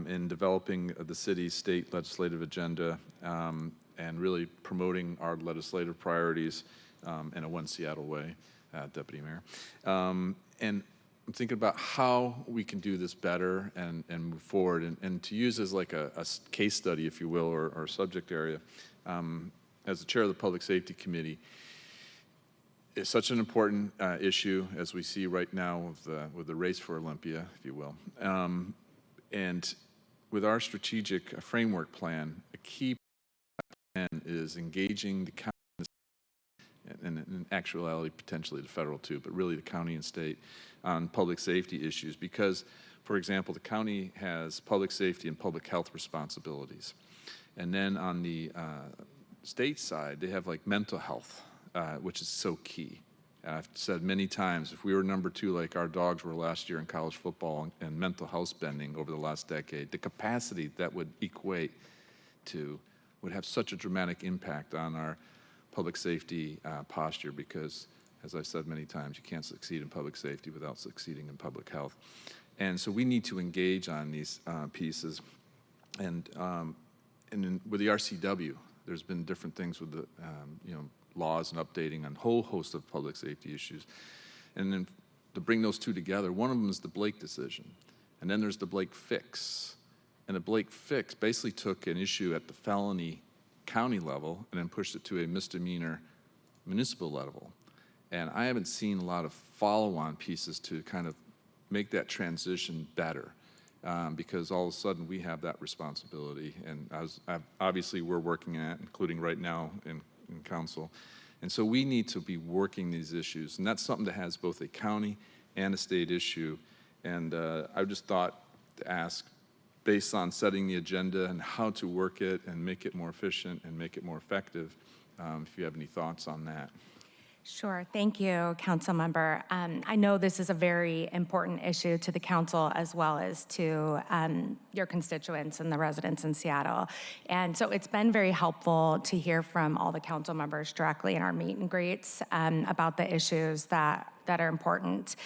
in developing the city's state legislative agenda and really promoting our legislative priorities in a One Seattle way, Deputy Mayor. And I'm thinking about how we can do this better and move forward, and to use as like a case study, if you will, or subject area. As the chair of the Public Safety Committee, it's such an important issue, as we see right now with the race for Olympia, if you will. And with our strategic framework plan, a key plan is engaging the county, and in actuality, potentially the federal too, but really the county and state on public safety issues. Because, for example, the county has public safety and public health responsibilities. And then on the state side, they have like mental health, which is so key. I've said many times, if we were number 2 like our dogs were last year in college football and mental health spending over the last decade, the capacity that would equate to would have such a dramatic impact on our public safety posture, because, as I've said many times, you can't succeed in public safety without succeeding in public health. And so we need to engage on these pieces. And with the RCW, there's been different things with the laws and updating on a whole host of public safety issues. And then to bring those two together, one of them is the Blake decision. And then there's the Blake fix. And the Blake fix basically took an issue at the felony county level and then pushed it to a misdemeanor municipal level. And I haven't seen a lot of follow-on pieces to kind of make that transition better, because all of a sudden we have that responsibility. And obviously we're working at, including right now in council. And so we need to be working these issues. And that's something that has both a county and a state issue. And I just thought to ask, based on setting the agenda and how to work it and make it more efficient and make it more effective, if you have any thoughts on that. Sure. Thank you, Council Member. I know this is a very important issue to the council as well as to your constituents and the residents in Seattle. And so it's been very helpful to hear from all the council members directly in our meet and greets about the issues that that are important.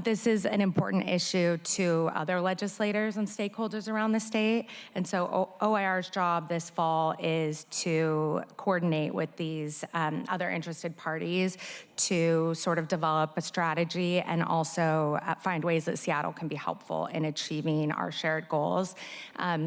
This is an important issue to other legislators and stakeholders around the state. And so OIR's job this fall is to coordinate with these other interested parties to sort of develop a strategy and also find ways that Seattle can be helpful in achieving our shared goals.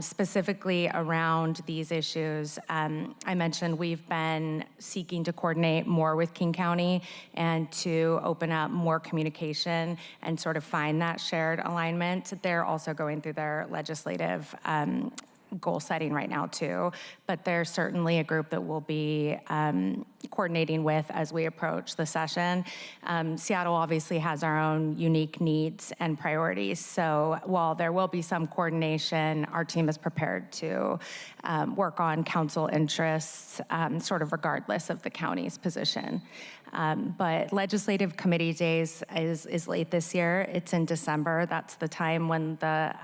Specifically around these issues, I mentioned we've been seeking to coordinate more with King County and to open up more communication and sort of find that shared alignment. They're also going through their legislative goal setting right now too, but there's certainly a group that we'll be coordinating with as we approach the session. Seattle obviously has our own unique needs and priorities, so while there will be some coordination, our team is prepared to work on council interests sort of regardless of the county's position. But legislative committee days is late this year. It's in December. That's the time when the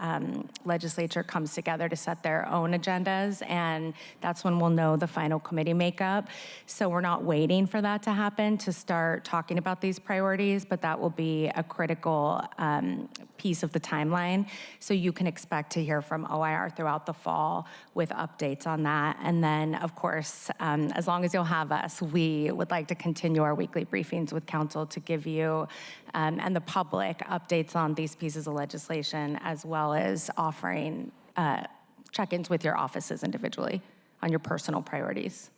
legislature comes together to set their own agendas, and that's when we'll know the final committee makeup. So we're not waiting for that to happen to start talking about these priorities, but that will be a critical piece of the timeline. So you can expect to hear from OIR throughout the fall with updates on that. And then, of course, as long as you'll have us, we would like to continue our weekly briefings with council to give you and the public updates on these pieces of legislation, as well as offering check-ins with your offices individually on your personal priorities.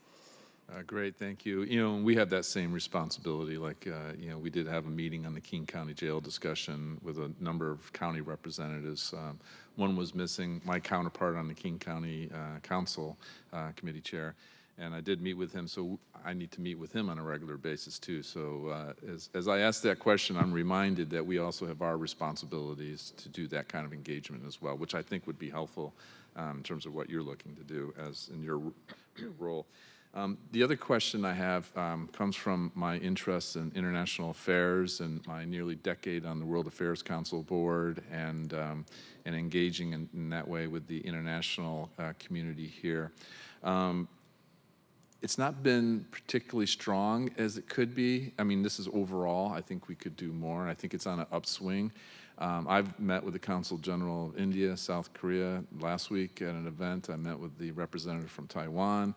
Great, thank you. You know, we have that same responsibility. Like, you know, we did have a meeting on the King County Jail discussion with a number of county representatives. One was missing, my counterpart on the King County Council Committee Chair, and I did meet with him, so I need to meet with him on a regular basis too. So as I asked that question, I'm reminded that we also have our responsibilities to do that kind of engagement as well, which I think would be helpful in terms of what you're looking to do as in your role. The other question I have comes from my interest in international affairs and my nearly decade on the World Affairs Council board and engaging in that way with the international community here. It's not been particularly strong as it could be. I mean, this is overall, I think we could do more. I think it's on an upswing. I've met with the Consul General of India, South Korea last week at an event. I met with the representative from Taiwan.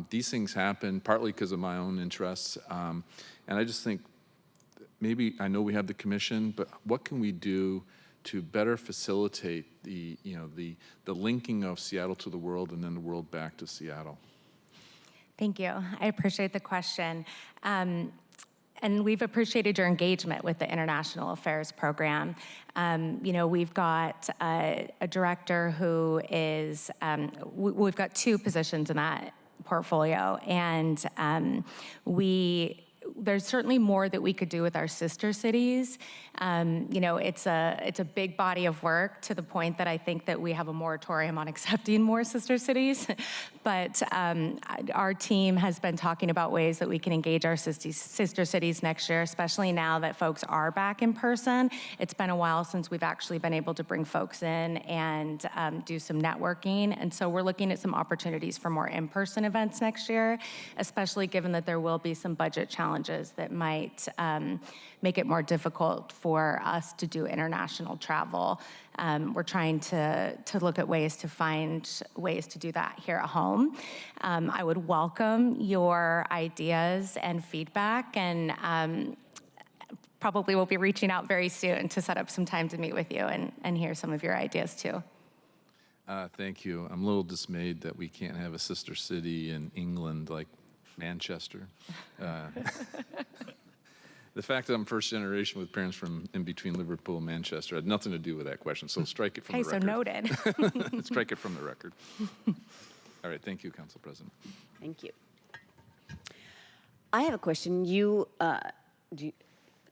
These things happen partly because of my own interests. And I just think maybe, I know we have the commission, but what can we do to better facilitate the, you know, the linking of Seattle to the world and then the world back to Seattle? Thank you. I appreciate the question. And we've appreciated your engagement with the International Affairs Program. You know, we've got a director who is, we've got two positions in that portfolio, and there's certainly more that we could do with our sister cities. You know, it's a big body of work to the point that I think that we have a moratorium on accepting more sister cities. But our team has been talking about ways that we can engage our sister cities next year, especially now that folks are back in person. It's been a while since we've actually been able to bring folks in and do some networking. And so we're looking at some opportunities for more in-person events next year, especially given that there will be some budget challenges that might make it more difficult for us to do international travel. We're trying to look at ways to find ways to do that here at home. I would welcome your ideas and feedback, and probably will be reaching out very soon to set up some time to meet with you and hear some of your ideas too. Thank you. I'm a little dismayed that we can't have a sister city in England like Manchester. The fact that I'm first generation with parents from in between Liverpool and Manchester had nothing to do with that question, so strike it from the record. So noted. Strike it from the record. All right, thank you, Council President. Thank you. I have a question.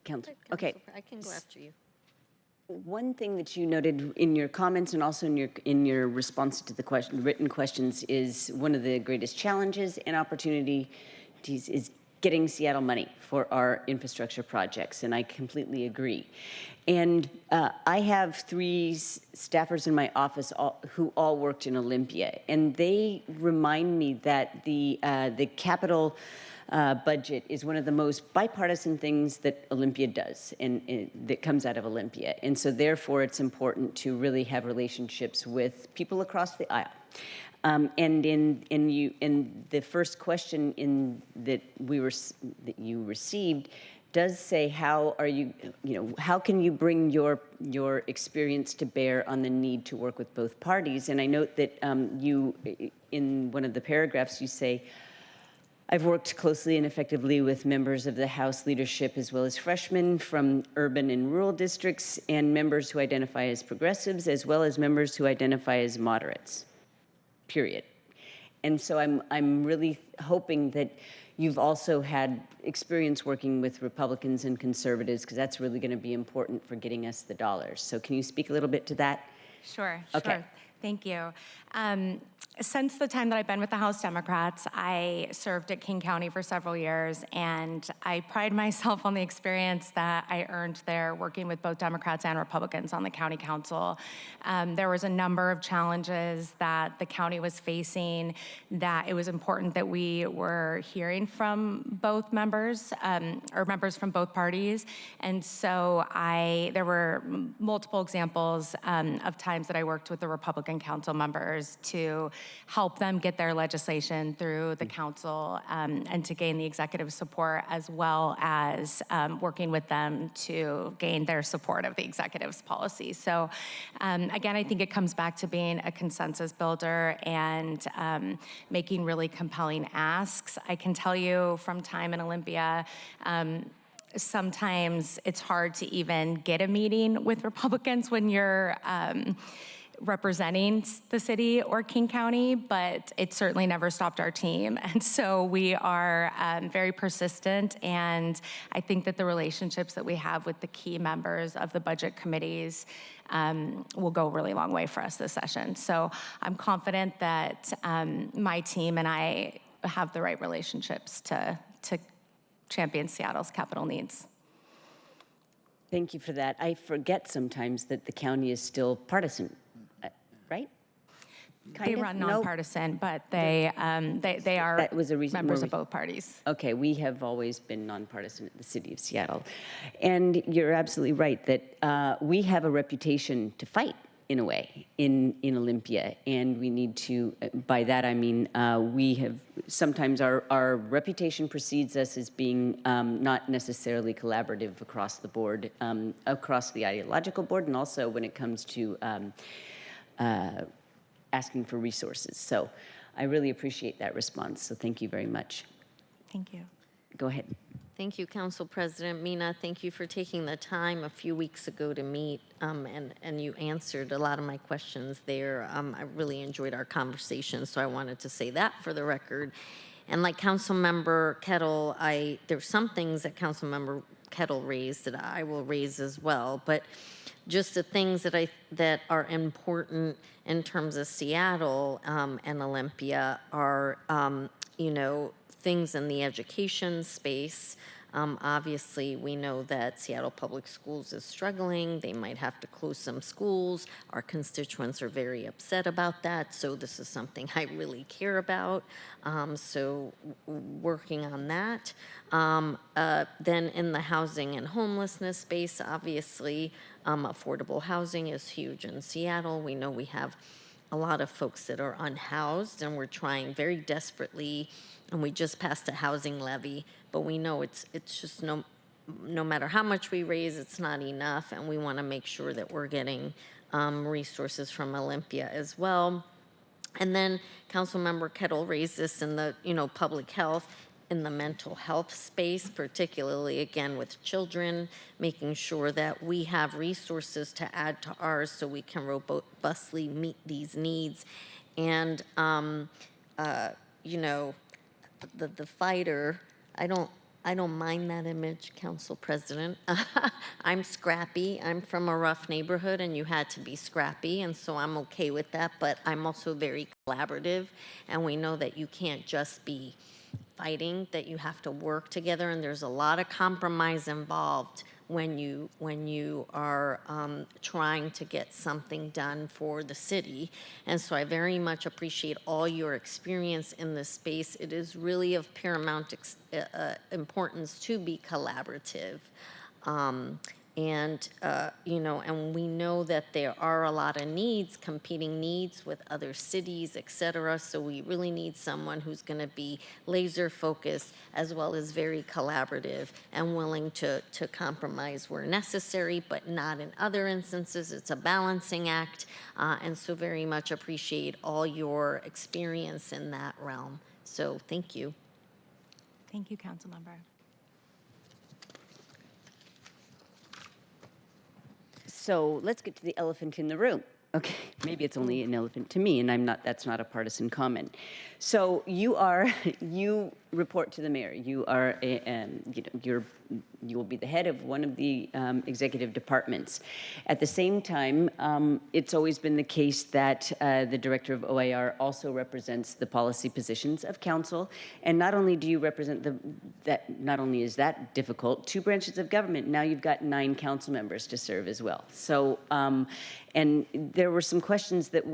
Council, okay. I can go after you. One thing that you noted in your comments and also in your response to the written questions is one of the greatest challenges and opportunities is getting Seattle money for our infrastructure projects, and I completely agree. And I have 3 staffers in my office who all worked in Olympia, and they remind me that the capital budget is one of the most bipartisan things that Olympia does and that comes out of Olympia. And so therefore it's important to really have relationships with people across the aisle. And in the first question that you received does say, how are you know, how can you bring your experience to bear on the need to work with both parties? And I note that you, in one of the paragraphs, you say, I've worked closely and effectively with members of the House leadership as well as freshmen from urban and rural districts and members who identify as progressives as well as members who identify as moderates, period. And so I'm really hoping that you've also had experience working with Republicans and conservatives, because that's really going to be important for getting us the dollars. So can you speak a little bit to that? Sure, Okay. sure. Thank you. Since the time that I've been with the House Democrats, I served at King County for several years, and I pride myself on the experience that I earned there working with both Democrats and Republicans on the county council. There was a number of challenges that the county was facing that it was important that we were hearing from both members, or members from both parties. And so there were multiple examples of times that I worked with the Republican council members to help them get their legislation through the council and to gain the executive support, as well as working with them to gain their support of the executive's policy. So again, I think it comes back to being a consensus builder and making really compelling asks. I can tell you from time in Olympia, sometimes it's hard to even get a meeting with Republicans when you're representing the city or King County, but it certainly never stopped our team. And so we are very persistent, and I think that the relationships that we have with the key members of the budget committees will go a really long way for us this session. So I'm confident that my team and I have the right relationships to champion Seattle's capital needs. Thank you for that. I forget sometimes that the county is still partisan, right? They run nonpartisan, but they are That was a reason members of both parties. Okay, we have always been nonpartisan at the city of Seattle. And you're absolutely right that we have a reputation to fight, in a way, in Olympia. And we need to, by that I mean, we have, sometimes our reputation precedes us as being not necessarily collaborative across the board, across the ideological board, and also when it comes to asking for resources. So I really appreciate that response. So thank you very much. Thank you. Go ahead. Thank you, Council President Mina. Thank you for taking the time a few weeks ago to meet, and you answered a lot of my questions there. I really enjoyed our conversation, so I wanted to say that for the record. And like Councilmember Kettle, there's some things that Councilmember Kettle raised that I will raise as well, but just the things that are important in terms of Seattle and Olympia are, things in the education space. Obviously, we know that Seattle Public Schools is struggling. They might have to close some schools. Our constituents are very upset about that, so this is something I really care about. So working on that. Then in the housing and homelessness space, obviously, affordable housing is huge in Seattle. We know we have a lot of folks that are unhoused, and we're trying very desperately, and we just passed a housing levy, but we know it's just no matter how much we raise, it's not enough, and we want to make sure that we're getting resources from Olympia as well. And then Councilmember Kettle raised this in the public health, in the mental health space, particularly again with children, making sure that we have resources to add to ours so we can robustly meet these needs. And the fighter, I don't mind that image, Council President. I'm scrappy. I'm from a rough neighborhood, and you had to be scrappy, and so I'm okay with that, but I'm also very collaborative, and we know that you can't just be fighting, that you have to work together, and there's a lot of compromise involved when you are trying to get something done for the city. And so I very much appreciate all your experience in this space. It is really of paramount importance to be collaborative. And we know that there are a lot of needs, competing needs with other cities, et cetera. So we really need someone who's going to be laser focused as well as very collaborative and willing to compromise where necessary, but not in other instances. It's a balancing act. And so very much appreciate all your experience in that realm. So thank you. Thank you, Councilmember. So let's get to the elephant in the room. Okay, maybe it's only an elephant to me, and that's not a partisan comment. So you report to the mayor. You are, you will be the head of one of the executive departments. At the same time, it's always been the case that the director of OIR also represents the policy positions of council. And not only do you represent not only is that difficult, 2 branches of government, now you've got 9 council members to serve as well. So, and there were some questions that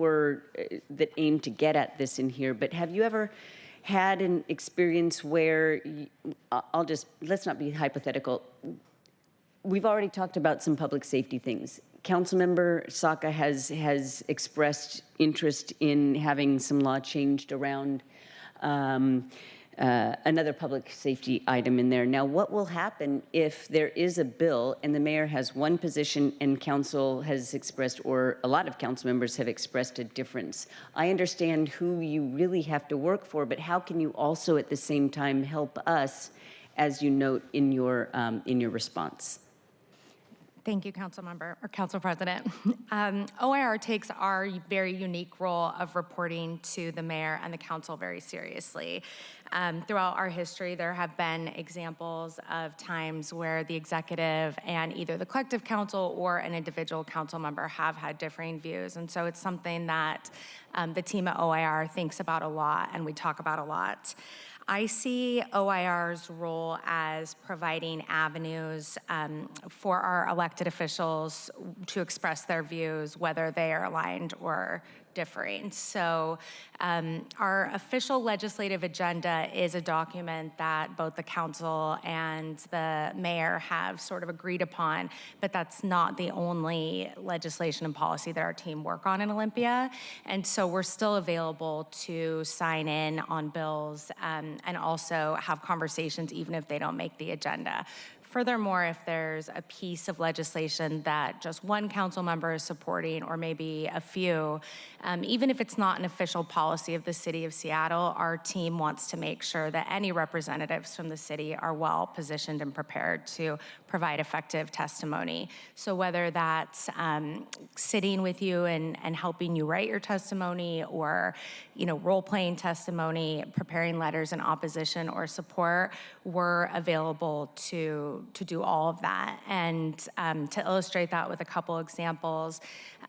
aimed to get at this in here, but have you ever had an experience where, let's not be hypothetical. We've already talked about some public safety things. Councilmember Saka has expressed interest in having some law changed around another public safety item in there. Now, what will happen if there is a bill and the mayor has one position and council has expressed, or a lot of council members have expressed a difference? I understand who you really have to work for, but how can you also at the same time help us, as you note in your response? Thank you, Councilmember, or Council President. OIR takes our very unique role of reporting to the mayor and the council very seriously. Throughout our history, there have been examples of times where the executive and either the collective council or an individual council member have had differing views. And so it's something that the team at OIR thinks about a lot and we talk about a lot. I see OIR's role as providing avenues for our elected officials to express their views, whether they are aligned or differing. So our official legislative agenda is a document that both the council and the mayor have sort of agreed upon, but that's not the only legislation and policy that our team work on in Olympia. And so we're still available to sign in on bills and also have conversations even if they don't make the agenda. Furthermore, if there's a piece of legislation that just one council member is supporting, or maybe a few, even if it's not an official policy of the city of Seattle, our team wants to make sure that any representatives from the city are well positioned and prepared to provide effective testimony. So whether that's sitting with you and helping you write your testimony, or role-playing testimony, preparing letters in opposition or support, we're available to do all of that. And to illustrate that with a couple examples,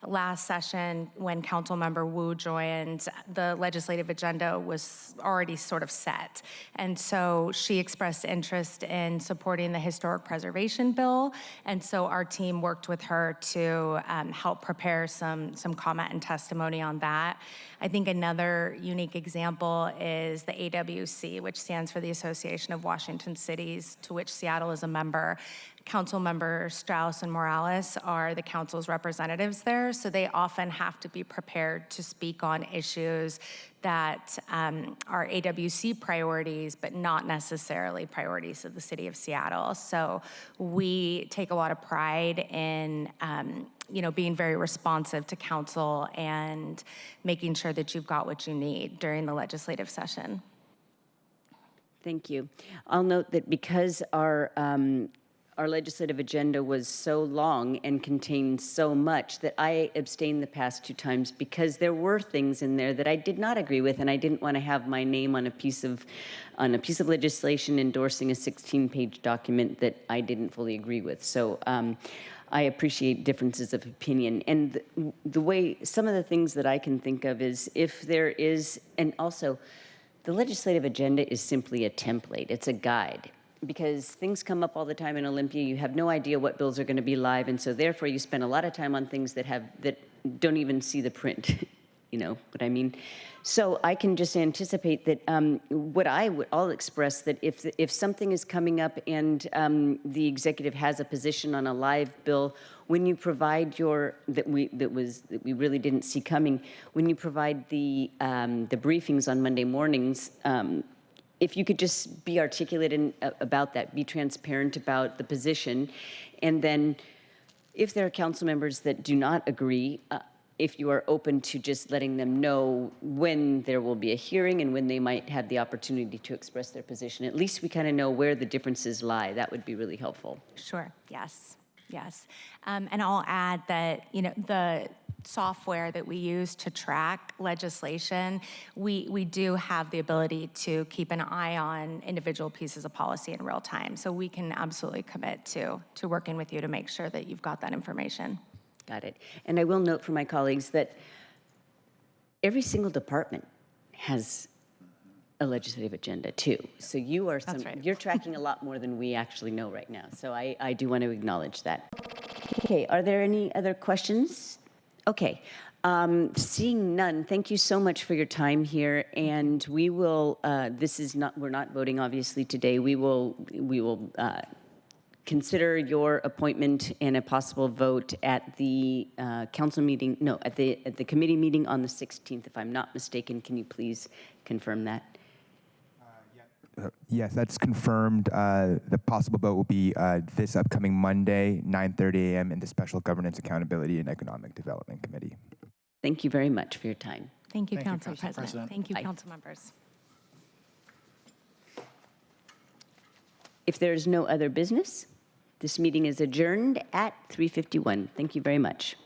last session when Councilmember Wu joined, the legislative agenda was already sort of set. And so she expressed interest in supporting the historic preservation bill. And so our team worked with her to help prepare some comment and testimony on that. I think another unique example is the AWC, which stands for the Association of Washington Cities, to which Seattle is a member. Council members Strauss and Morales are the council's representatives there, so they often have to be prepared to speak on issues that are AWC priorities, but not necessarily priorities of the city of Seattle. So we take a lot of pride in being very responsive to council and making sure that you've got what you need during the legislative session. Thank you. I'll note that because our legislative agenda was so long and contained so much that I abstained the past 2 times because there were things in there that I did not agree with, and I didn't want to have my name on a piece of legislation endorsing a 16-page document that I didn't fully agree with. So I appreciate differences of opinion. And the way, some of the things that I can think of is if there is, and also the legislative agenda is simply a template. It's a guide. Because things come up all the time in Olympia, you have no idea what bills are going to be live, and so therefore you spend a lot of time on things that don't even see the print. You know what I mean? So I can just anticipate that I'll express that if something is coming up and the executive has a position on a live bill, when you provide that we really didn't see coming, when you provide the briefings on Monday mornings. If you could just be articulate about that, be transparent about the position, and then if there are council members that do not agree, if you are open to just letting them know when there will be a hearing and when they might have the opportunity to express their position, at least we kind of know where the differences lie. That would be really helpful. Sure, yes, yes. And I'll add that, the software that we use to track legislation, we do have the ability to keep an eye on individual pieces of policy in real time. So we can absolutely commit to working with you to make sure that you've got that information. Got it. And I will note for my colleagues that every single department has a legislative agenda too. So you're tracking a lot more than we actually know right now. So I do want to acknowledge that. Okay, are there any other questions? Okay, seeing none, thank you so much for your time here. And we will, we're not voting obviously today. We will consider your appointment and a possible vote at the council meeting, no, at the committee meeting on the 16th, if I'm not mistaken. Can you please confirm that? Yes, that's confirmed. The possible vote will be this upcoming Monday, 9:30 a.m. in the Special Governance Accountability and Economic Development Committee. Thank you very much for your time. Thank you, Council President. Thank you, Bye. council members. If there is no other business, this meeting is adjourned at 3:51. Thank you very much.